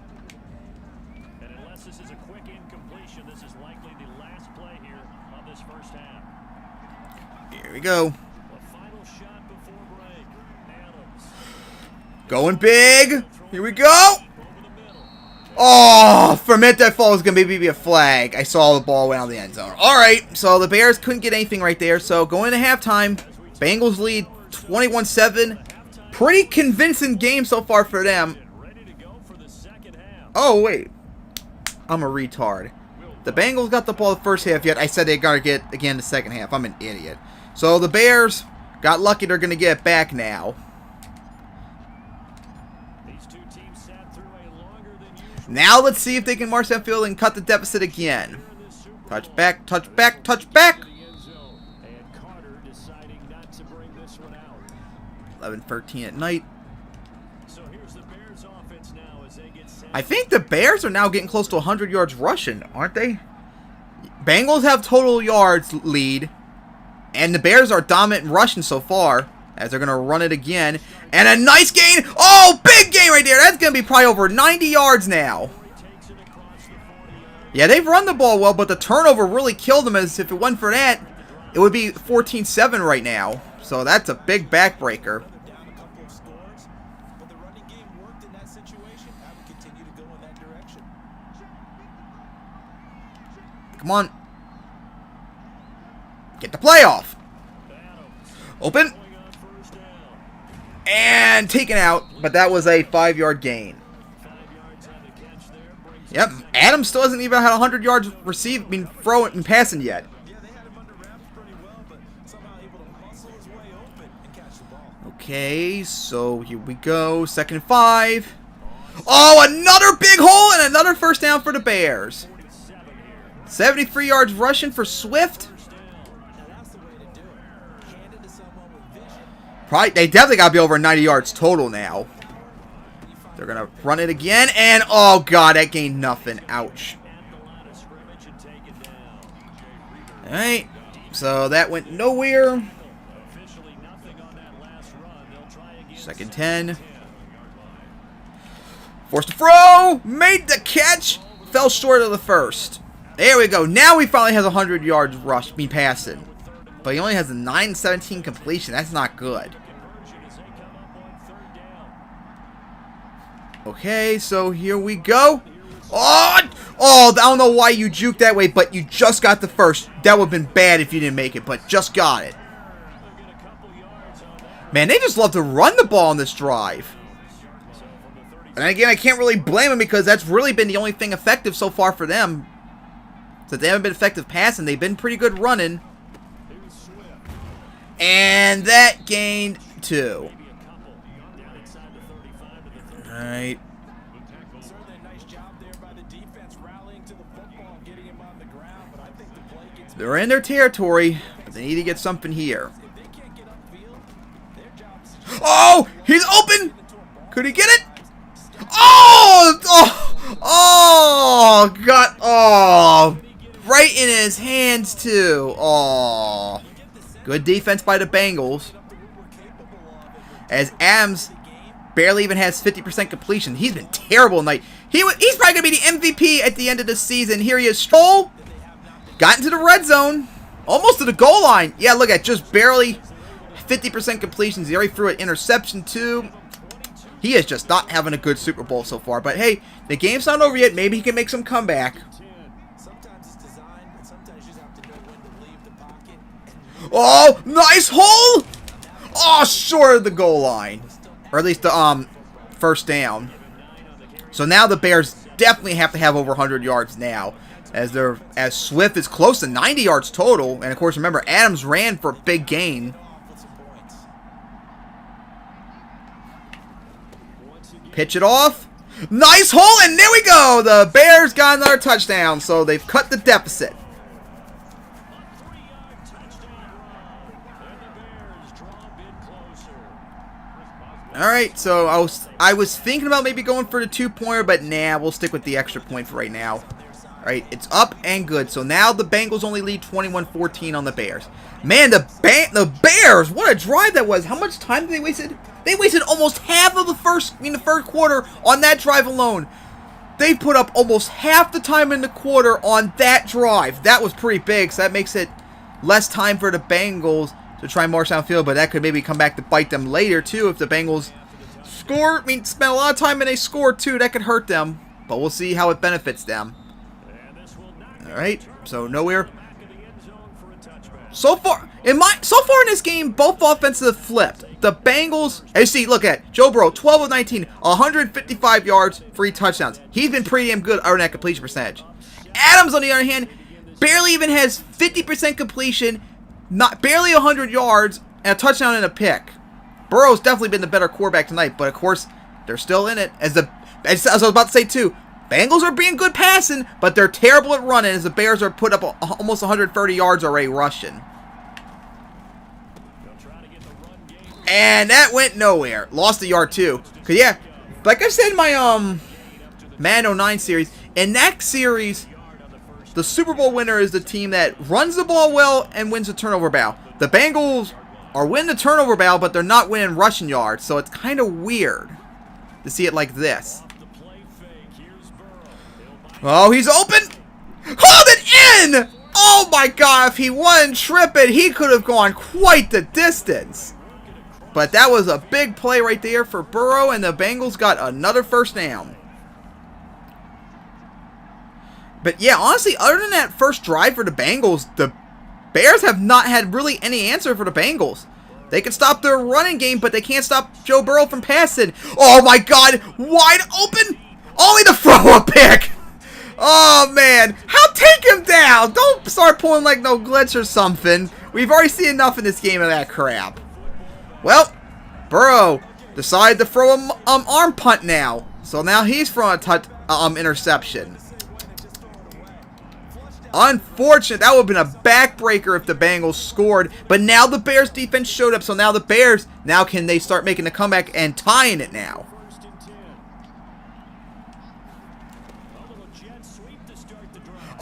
And unless this is a quick incompletion, this is likely the last play here of this first half. Here we go. The final shot before break. Adams. Going big. Here we go. Oh, for a minute that fall was going to maybe be a flag. I saw the ball went out of the end zone. All right, so the Bears couldn't get anything right there. So going to halftime, Bengals lead 21-7. Pretty convincing game so far for them. Oh, wait. I'm a retard. The Bengals got the ball the first half, yet I said they got to get again the second half. I'm an idiot. So the Bears got lucky. They're going to get it back now. Now let's see if they can march that field and cut the deficit again. Touch back, touch back, touch back. 11-13 at night. I think the Bears are now getting close to 100 yards rushing, aren't they? Bengals have total yards lead. And the Bears are dominant in rushing so far, as they're going to run it again. And a nice gain. Oh, big gain right there. That's going to be probably over 90 yards now. Yeah, they've run the ball well, but the turnover really killed them, as if it wasn't for that, it would be 14-7 right now. So that's a big backbreaker. Down a couple of scores, but the running game worked in that situation. I would continue to go in that direction. Come on. Get the playoff. Open. And taken out, but that was a 5-yard gain. Yep, Adams still hasn't even had 100 yards received, throwing and passing yet. Yeah, they had him under wraps pretty well, but somehow able to muscle his way open and catch the ball. Okay, so here we go. 2nd and 5. Oh, another big hole and another first down for the Bears. 73 yards rushing for Swift. Now that's the way to do it. Hand it to someone with vision. Probably, they definitely got to be over 90 yards total now. They're going to run it again, and oh god, that gained nothing. Ouch. Alright, so that went nowhere. 2nd 10. Forced to throw, made the catch, fell short of the first. There we go. Now he finally has 100 yards rush, passing. But he only has a 9-17 completion. That's not good. Okay, so here we go. Oh, I don't know why you juked that way, but you just got the first. That would have been bad if you didn't make it, but just got it. Man, they just love to run the ball on this drive. And again, I can't really blame them because that's really been the only thing effective so far for them. So they haven't been effective passing. They've been pretty good running. And that gained 2. Alright. Certainly a nice job there by the defense rallying to the football and getting him on the ground, but I think the play gets They're in their territory, but they need to get something here. if they can't get upfield, their job is to Oh! He's open! Could he get it? Oh! Oh! God! Oh! Right in his hands, too. Oh. Good defense by the Bengals. As Adams barely even has 50% completion. He's been terrible tonight. He's probably going to be the MVP at the end of the season. Here he is. Stroll. Got into the red zone. Almost to the goal line. Yeah, look at just barely 50% completions. He already threw an interception, too. He is just not having a good Super Bowl so far. But, hey, the game's not over yet. Maybe he can make some comeback. sometimes it's designed, and sometimes you just have to know when to leave the pocket. Oh, nice hole! Oh, short of the goal line. Or at least the first down. So now the Bears definitely have to have over 100 yards now. As Swift is close to 90 yards total. And of course, remember, Adams ran for a big gain. Pitch it off. Nice hole, and there we go. The Bears got another touchdown. So they've cut the deficit. Alright, so I was thinking about maybe going for the 2-pointer, but nah, we'll stick with the extra point for right now. Alright, it's up and good. So now the Bengals only lead 21-14 on the Bears. Man, the Bears, what a drive that was. How much time did they wasted? They wasted almost half of the first quarter on that drive alone. They put up almost half the time in the quarter on that drive. That was pretty big, so that makes it less time for the Bengals to try and march downfield, but that could maybe come back to bite them later, too, if the Bengals spend a lot of time and they score, too. That could hurt them, but we'll see how it benefits them. Alright, so nowhere. So far in this game, both offenses have flipped. The Bengals, as you see, look at it. Joe Burrow, 12 of 19, 155 yards, 3 touchdowns. He's been pretty damn good on that completion percentage. Adams, on the other hand, barely even has 50% completion, barely 100 yards, and a touchdown and a pick. Burrow's definitely been the better quarterback tonight, but of course, they're still in it. As I was about to say too, Bengals are being good passing, but they're terrible at running as the Bears are put up almost 130 yards already rushing. And that went nowhere. Lost a yard too. Cause yeah, like I said in my Madden 09 series, in that series, the Super Bowl winner is the team that runs the ball well and wins the turnover battle. The Bengals are winning the turnover battle, but they're not winning rushing yards, so it's kind of weird to see it like this. Oh, he's open! Hold it in! Oh my god, if he wasn't tripping, he could have gone quite the distance. But that was a big play right there for Burrow, and the Bengals got another first down. But yeah, honestly, other than that first drive for the Bengals, the Bears have not had really any answer for the Bengals. They can stop their running game, but they can't stop Joe Burrow from passing. Oh my god, wide open! Only to throw a pick! Oh man, how take him down? Don't start pulling like no glitch or something. We've already seen enough in this game of that crap. Well, Burrow decided to throw an arm punt now. So now he's throwing a interception. Unfortunate. That would have been a backbreaker if the Bengals scored. But now the Bears defense showed up. So now the Bears, now can they start making the comeback and tying it now?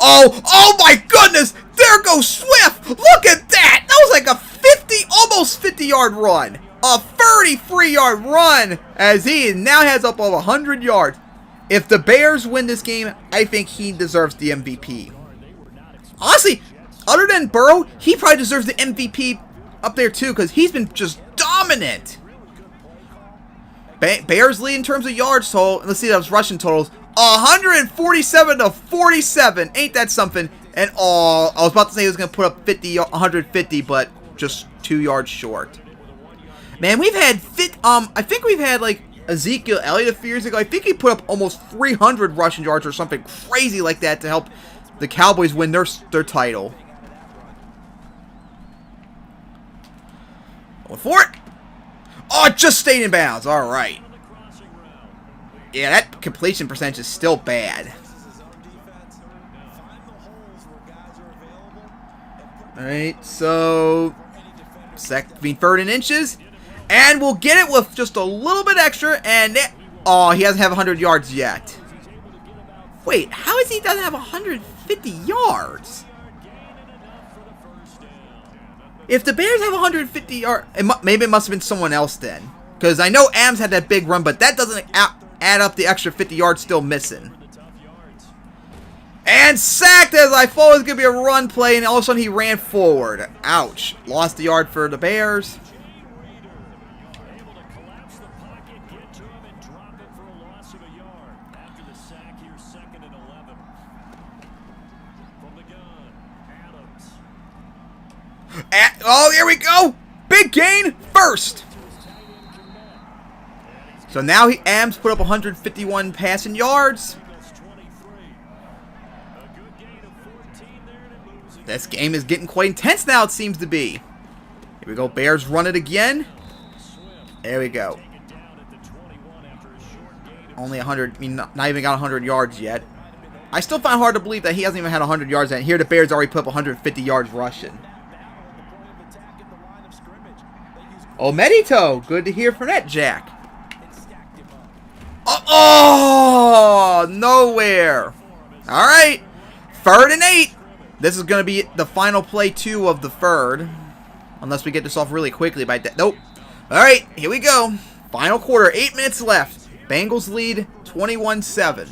Oh my goodness! There goes Swift! Look at that! That was like a almost 50-yard run. A 33-yard run as he now has up over 100 yards. If the Bears win this game, I think he deserves the MVP. Honestly, other than Burrow, he probably deserves the MVP up there too because he's been just dominant. Bears lead in terms of yards total. Let's see those rushing totals. 147 to 47. Ain't that something? And I was about to say he was going to put up 150, but just 2 yards short. Man, we've had I think we've had like Ezekiel Elliott a few years ago. I think he put up almost 300 rushing yards or something crazy like that to help the Cowboys win their title. Going for it. Oh, it just stayed in bounds. All right. Yeah, that completion percentage is still bad. Alright, so third and inches. And we'll get it with just a little bit extra. And he doesn't have 100 yards yet. Wait, how is he doesn't have 150 yards? If the Bears have 150 yards, maybe it must have been someone else then. Because I know Adams had that big run, but that doesn't add up the extra 50 yards still missing. And sacked as I thought it was going to be a run play, and all of a sudden he ran forward. Ouch. Lost the yard for the Bears. Oh, here we go. Big gain first. So now Adams put up 151 passing yards. This game is getting quite intense now, it seems to be. Here we go. Bears run it again. There we go. Only 100, not even got 100 yards yet. I still find it hard to believe that he hasn't even had 100 yards yet. Here the Bears already put up 150 yards rushing. Oh, Medito. Good to hear from that, Jack. Oh, nowhere. All right. 3rd and 8. This is going to be the final play, too, of the third. Unless we get this off really quickly. Nope. All right, here we go. Final quarter. 8 minutes left. Bengals lead 21-7.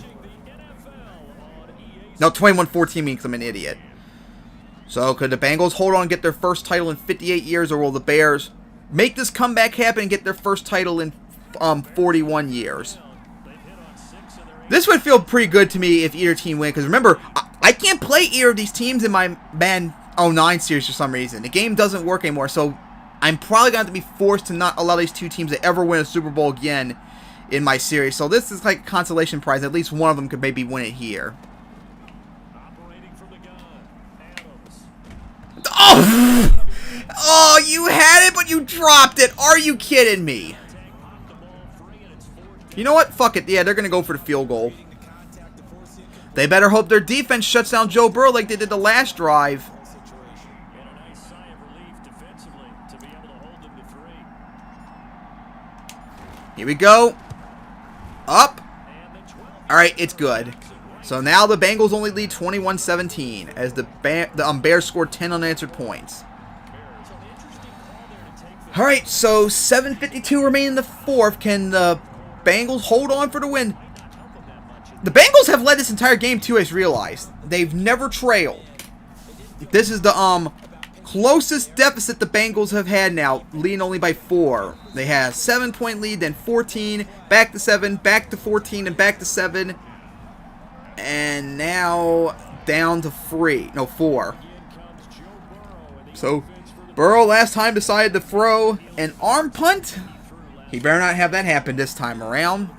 No, 21-14 means I'm an idiot. So, could the Bengals hold on and get their first title in 58 years, or will the Bears make this comeback happen and get their first title in 41 years? This would feel pretty good to me if either team win, because remember, I can't play either of these teams in my Madden 09 series for some reason. The game doesn't work anymore, so I'm probably going to have to be forced to not allow these two teams to ever win a Super Bowl again in my series. So this is like a consolation prize. At least one of them could maybe win it here. Oh! Oh, you had it, but you dropped it. Are you kidding me? You know what? Fuck it. Yeah, they're going to go for the field goal. They better hope their defense shuts down Joe Burrow like they did the last drive. Here we go. Up. All right, it's good. So now the Bengals only lead 21-17 as the Bears scored 10 unanswered points. All right, so 7:52 remaining in the fourth. Can the Bengals hold on for the win? The Bengals have led this entire game too, as realized. They've never trailed. This is the closest deficit the Bengals have had now, leading only by 4. They had a 7-point lead, then 14, back to 7, back to 14, and back to 7. And now down to 4. So Burrow last time decided to throw an arm punt. He better not have that happen this time around.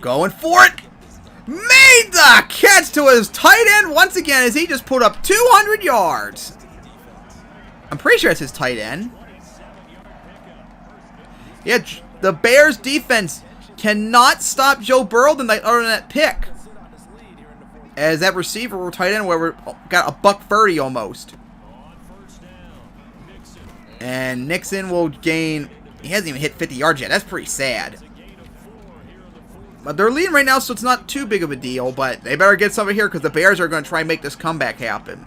Going for it. Made the catch to his tight end once again as he just put up 200 yards. I'm pretty sure it's his tight end. Yeah, the Bears defense cannot stop Joe Burrow other than that pick. As that receiver or tight end whoever got a $130 almost. And Nixon will gain, he hasn't even hit 50 yards yet. That's pretty sad. But they're leading right now, so it's not too big of a deal. But they better get something here because the Bears are going to try and make this comeback happen.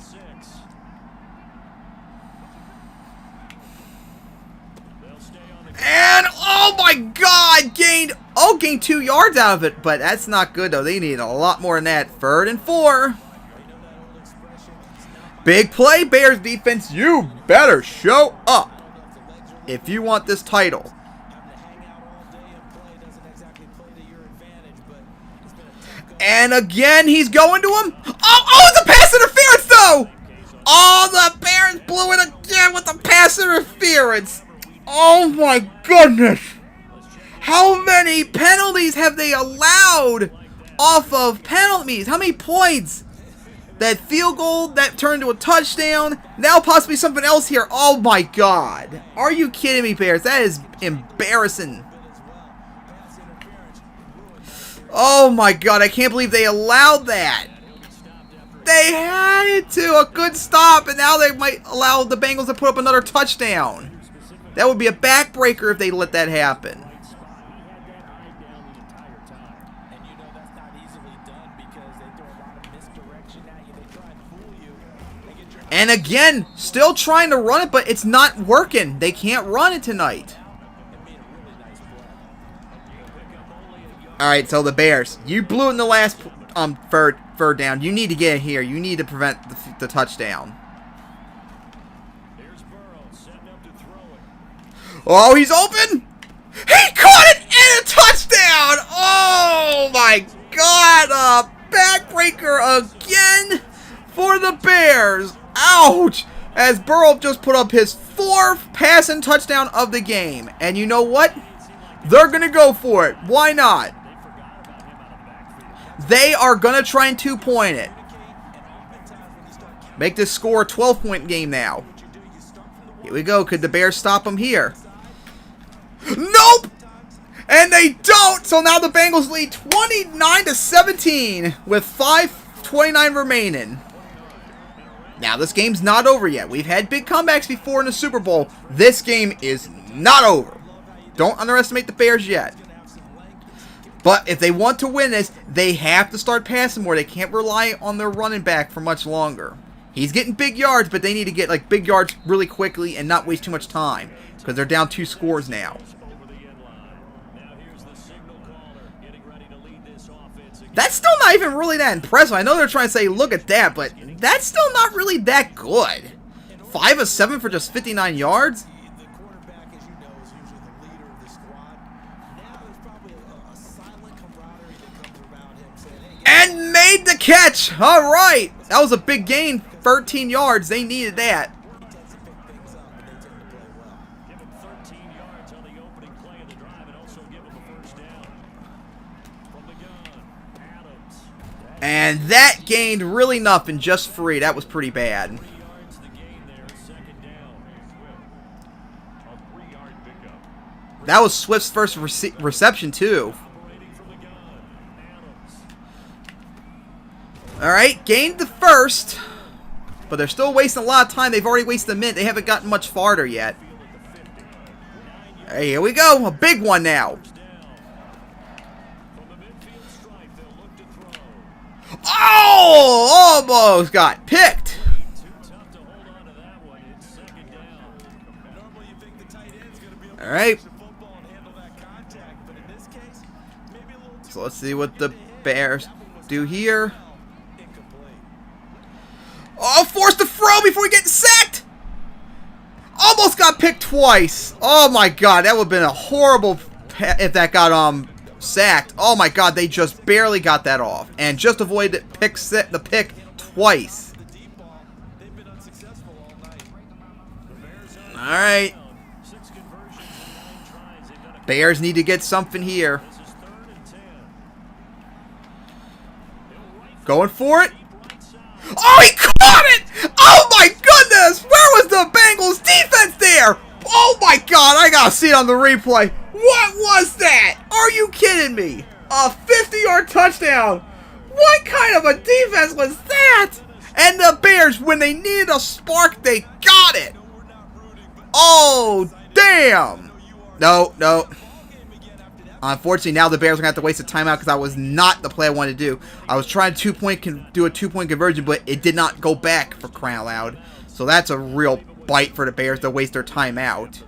And, oh my God, gained 2 yards out of it. But that's not good, though. They need a lot more than that. 3rd and 4. Big play, Bears defense. You better show up if you want this title. And again, he's going to him. Oh, the pass interference, though. Oh, the Bears blew it again with the pass interference. Oh, my goodness. How many penalties have they allowed off of penalties? How many points? That field goal that turned to a touchdown. Now possibly something else here. Oh, my God. Are you kidding me, Bears? That is embarrassing. Oh my God, I can't believe they allowed that. They had it to a good stop, and now they might allow the Bengals to put up another touchdown. That would be a backbreaker if they let that happen. And again, still trying to run it, but it's not working. They can't run it tonight. Alright, so the Bears, you blew it in the last third down. You need to get it here. You need to prevent the touchdown. Oh, he's open! He caught it in a touchdown! Oh my God! A backbreaker again for the Bears. Ouch! As Burrow just put up his 4th passing touchdown of the game. And you know what? They're going to go for it. Why not? They are going to try and 2-point it. Make this score a 12-point game now. Here we go. Could the Bears stop them here? Nope! And they don't! So now the Bengals lead 29-17 with 5:29 remaining. Now this game's not over yet. We've had big comebacks before in the Super Bowl. This game is not over. Don't underestimate the Bears yet. But if they want to win this, they have to start passing more. They can't rely on their running back for much longer. He's getting big yards, but they need to get like big yards really quickly and not waste too much time because they're down 2 scores now. That's still not even really that impressive. I know they're trying to say, look at that, but that's still not really that good. 5 of 7 for just 59 yards? And made the catch. All right. That was a big gain. 13 yards. They needed that. And that gained really nothing, just 3. That was pretty bad. That was Swift's first reception, too. Alright, gained the first. But they're still wasting a lot of time. They've already wasted a minute. They haven't gotten much farther yet. Hey, here we go. A big one now. Oh! Almost got picked. All right. The football and handle that contact, but in this case, maybe a little too So let's see what the Bears do here. incomplete. Oh, forced to throw before he gets sacked. Almost got picked twice. Oh my God, that would have been a horrible if that got sacked. Oh my God, they just barely got that off and just avoided the pick twice. The deep ball, they've been unsuccessful all night. All right, 6 conversions in 9 tries. They've done a Bears need to get something here. This is 3rd and 10. Going for it. Right side. Oh, he caught it! Oh my goodness! Where was the Bengals defense there? Oh my God, I gotta see it on the replay. What was that? Are you kidding me? A 50-yard touchdown. What kind of a defense was that? And the Bears, when they needed a spark, they got it. Oh, damn. No. Unfortunately, now the Bears are going to have to waste a timeout because that was not the play I wanted to do. I was trying to do a two-point conversion, but it did not go back for crying out loud. So that's a real bite for the Bears to waste their timeout.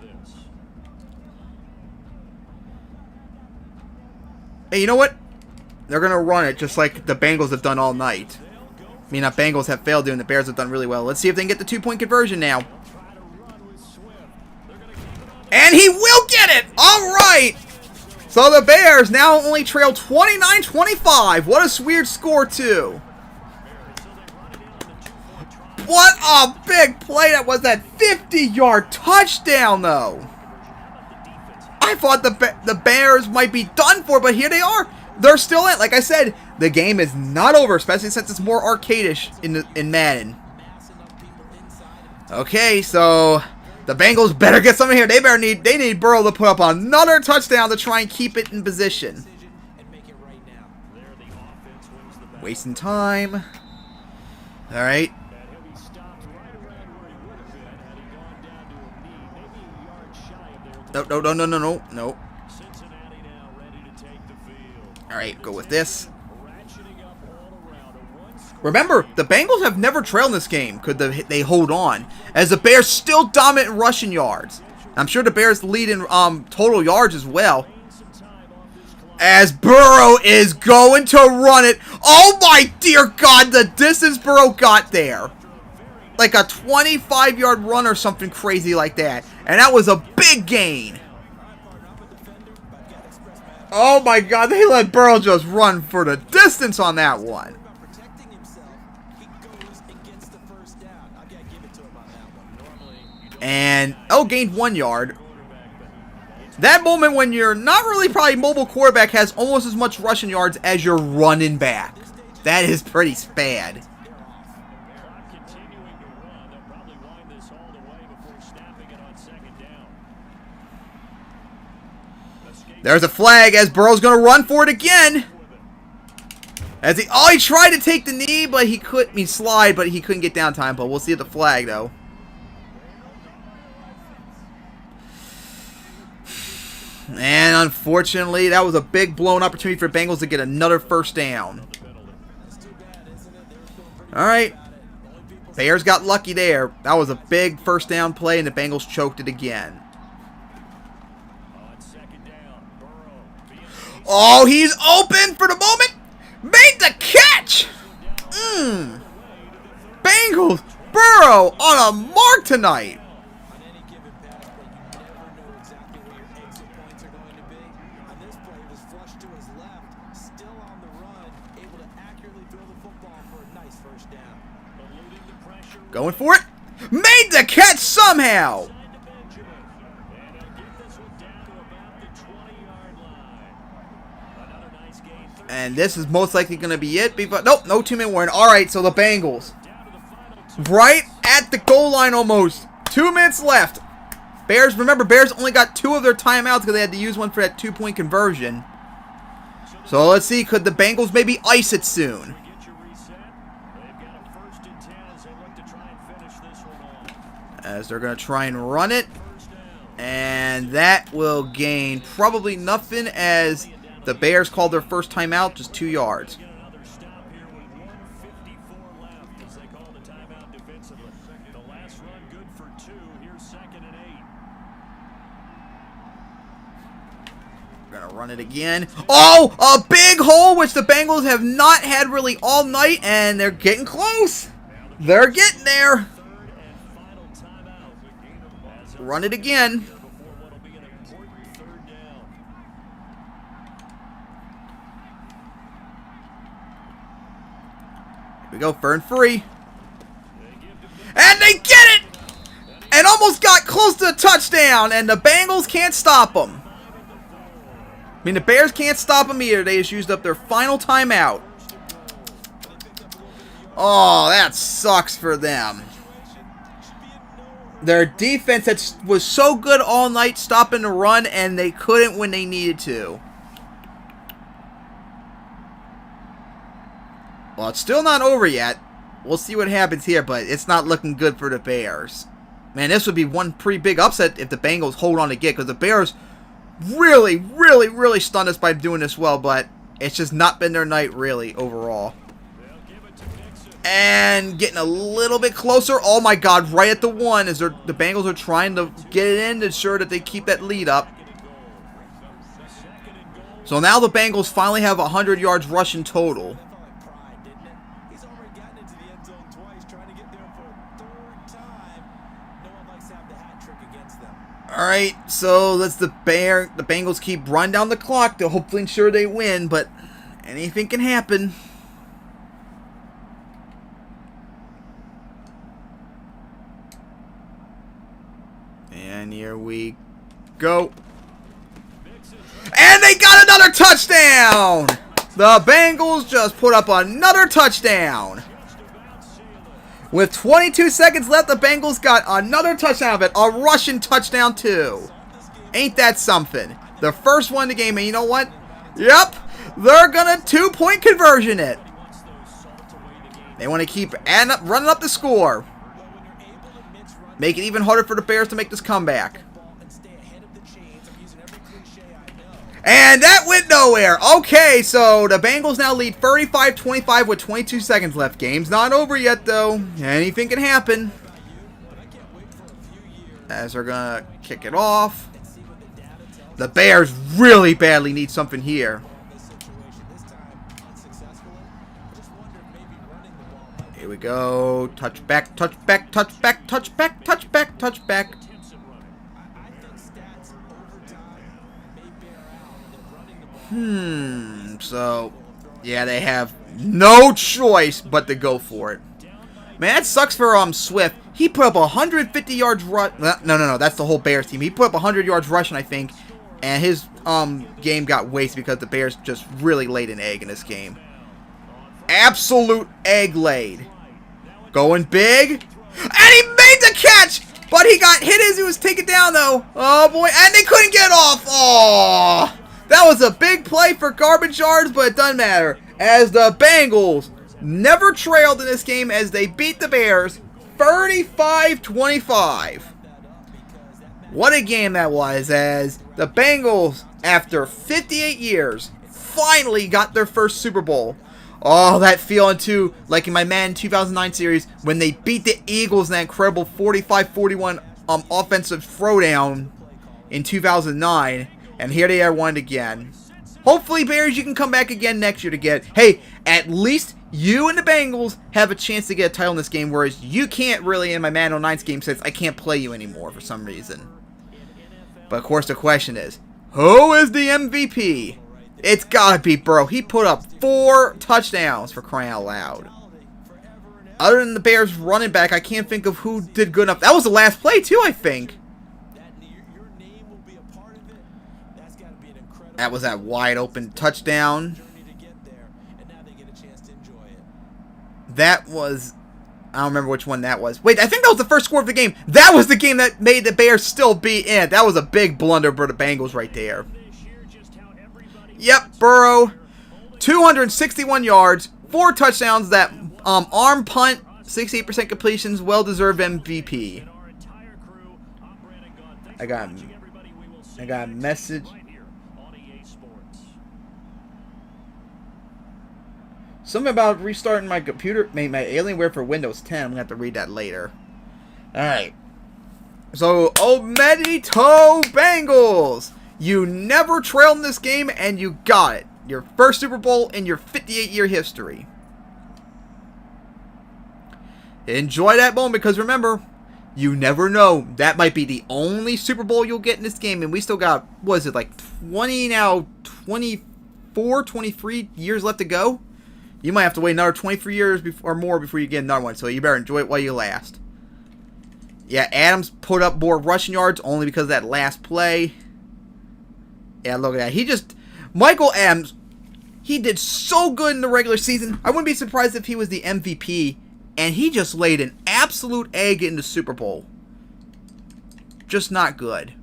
Hey, you know what? They're going to run it just like the Bengals have done all night. I mean, not Bengals have failed doing, the Bears have done really well. Let's see if they can get the two-point conversion now. And he will get it! All right! So the Bears now only trail 29-25. What a weird score, too. What a big play that was, that 50-yard touchdown, though. I thought the Bears might be done for, but here they are. They're still in. Like I said, the game is not over, especially since it's more arcade-ish in Madden. Okay, so the Bengals better get something here. They need Burrow to put up another touchdown to try and keep it in position. Wasting time. All right. No. All right, go with this. Remember, the Bengals have never trailed in this game. Could they hold on? As the Bears still dominant in rushing yards. I'm sure the Bears lead in total yards as well. As Burrow is going to run it. Oh my dear God, the distance Burrow got there. Like a 25-yard run or something crazy like that. And that was a big gain. Oh my God, they let Burrow just run for the distance on that one. And, gained 1 yard. That moment when you're not really probably mobile quarterback has almost as much rushing yards as your running back. That is pretty bad. There's a flag as Burrow's going to run for it again. As he tried to take the knee, but he couldn't. He slide, but he couldn't get down time. But we'll see the flag though. And unfortunately, that was a big blown opportunity for Bengals to get another first down. All right. Bears got lucky there. That was a big first down play, and the Bengals choked it again. Oh, he's open for the moment. Made the catch. Bengals, Burrow on a mark tonight. Going for it. Made the catch somehow. And this is most likely going to be it. Nope, no 2-minute warning. All right, so the Bengals. Right at the goal line almost. 2 minutes left. Bears, remember, Bears only got 2 of their timeouts because they had to use one for that 2-point conversion. So let's see, could the Bengals maybe ice it soon? As they're going to try and run it. And that will gain probably nothing as the Bears called their first timeout, just 2 yards. gonna run it again. Oh, a big hole, which the Bengals have not had really all night, and they're getting close. They're getting there. Run it again. Here we go, third and 3. And they get it! And almost got close to a touchdown, and the Bengals can't stop them. I mean, the Bears can't stop them either. They just used up their final timeout. Oh, that sucks for them. Their defense was so good all night stopping the run, and they couldn't when they needed to. Well, it's still not over yet. We'll see what happens here, but it's not looking good for the Bears. Man, this would be one pretty big upset if the Bengals hold on to get, because the Bears really, really, really stunned us by doing this well, but it's just not been their night, really, overall. And getting a little bit closer. Oh, my God, right at the 1 as the Bengals are trying to get it in to ensure that they keep that lead up. So now the Bengals finally have 100 yards rushing total. Alright, so let's the Bengals keep running down the clock to hopefully ensure they win, but anything can happen. And here we go. And they got another touchdown! The Bengals just put up another touchdown. With 22 seconds left, the Bengals got another touchdown of it. A rushing touchdown, too. Ain't that something? The first one in the game, and you know what? Yep, they're going to 2-point conversion it. They want to keep running up the score. Make it even harder for the Bears to make this comeback. And that went nowhere. Okay, so the Bengals now lead 35-25 with 22 seconds left. Game's not over yet, though. Anything can happen. As they're going to kick it off. The Bears really badly need something here. Here we go. Touchback, touchback, touchback, touchback, touchback, touchback. So, yeah, they have no choice but to go for it. Man, that sucks for Swift. He put up 150 yards rush. No, that's the whole Bears team. He put up 100 yards rushing, I think, and his game got wasted because the Bears just really laid an egg in this game. Absolute egg laid. Going big, and he made the catch, but he got hit as he was taken down, though. Oh, boy, and they couldn't get off. Oh. That was a big play for garbage yards, but it doesn't matter, as the Bengals never trailed in this game as they beat the Bears 35-25. What a game that was, as the Bengals, after 58 years, finally got their first Super Bowl. Oh, that feeling too, like in my Madden 2009 series, when they beat the Eagles in that incredible 45-41 offensive throwdown in 2009. And here they are, won again. Hopefully, Bears, you can come back again next year to get... Hey, at least you and the Bengals have a chance to get a title in this game, whereas you can't really in my Madden 09 game since I can't play you anymore for some reason. But, of course, the question is, who is the MVP? It's gotta be Burrow. He put up 4 touchdowns, for crying out loud. Other than the Bears running back, I can't think of who did good enough. That was the last play, too, I think. That was that wide open touchdown. That was... I don't remember which one that was. Wait, I think that was the first score of the game. That was the game that made the Bears still be in it. That was a big blunder for the Bengals right there. Yep, Burrow. 261 yards. 4 touchdowns. That arm punt. 68% completions. Well-deserved MVP. I got a message... Something about restarting my computer, my Alienware for Windows 10. I'm going to have to read that later. Alright. So, Medito Bengals. You never trailed in this game, and you got it. Your first Super Bowl in your 58-year history. Enjoy that moment, because remember, you never know. That might be the only Super Bowl you'll get in this game, and we still got, what is it, like 24, 23 years left to go? You might have to wait another 23 years or more before you get another one, so you better enjoy it while you last. Yeah, Adams put up more rushing yards only because of that last play. Yeah, look at that. Michael Adams, he did so good in the regular season. I wouldn't be surprised if he was the MVP. And he just laid an absolute egg in the Super Bowl. Just not good.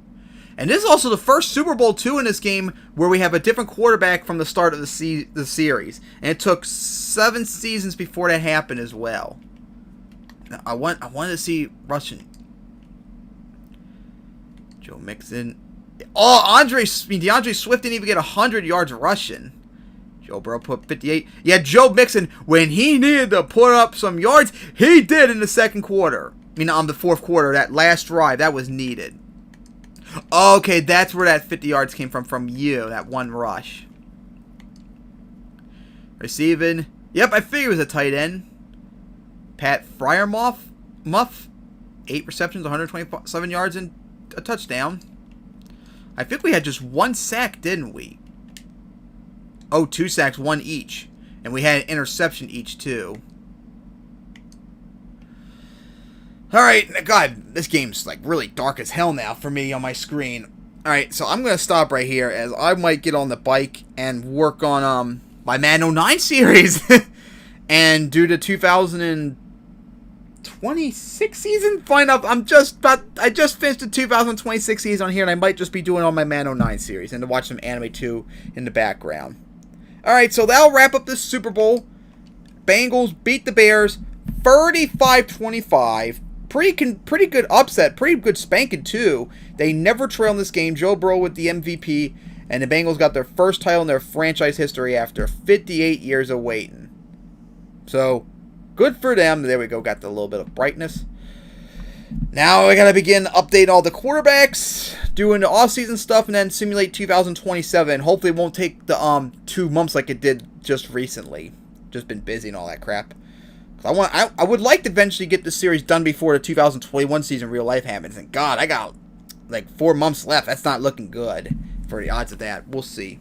And this is also the first Super Bowl 2 in this game where we have a different quarterback from the start of the series. And it took 7 seasons before that happened as well. I wanted to see Russian. Joe Mixon. Oh, DeAndre Swift didn't even get 100 yards rushing. Joe Burrow put 58. Yeah, Joe Mixon, when he needed to put up some yards, he did in the second quarter. I mean, on the fourth quarter, that last drive, that was needed. Okay, that's where that 50 yards came from you, that one rush. Receiving. Yep, I figured it was a tight end. Pat Fryermuth. 8 receptions, 127 yards, and a touchdown. I think we had just 1 sack, didn't we? Oh, 2 sacks, 1 each. And we had an interception each, too. Alright, God, this game's like really dark as hell now for me on my screen. Alright, so I'm going to stop right here as I might get on the bike and work on my Madden 09 series. And do the 2026 season? Find out, I just finished the 2026 season on here, and I might just be doing all my Madden 09 series and to watch some anime too in the background. Alright, so that'll wrap up this Super Bowl. Bengals beat the Bears 35-25. Pretty good upset. Pretty good spanking, too. They never trailed in this game. Joe Burrow with the MVP. And the Bengals got their first title in their franchise history after 58 years of waiting. So, good for them. There we go. Got the little bit of brightness. Now we got to begin updating all the quarterbacks, doing the off-season stuff, and then simulate 2027. Hopefully it won't take the 2 months like it did just recently. Just been busy and all that crap. I would like to eventually get this series done before the 2021 season real life happens. And God, I got like 4 months left. That's not looking good for the odds of that. We'll see.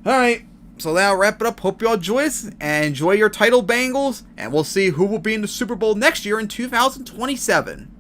Alright, so that'll wrap it up. Hope you all enjoy this and enjoy your title, Bengals. And we'll see who will be in the Super Bowl next year in 2027.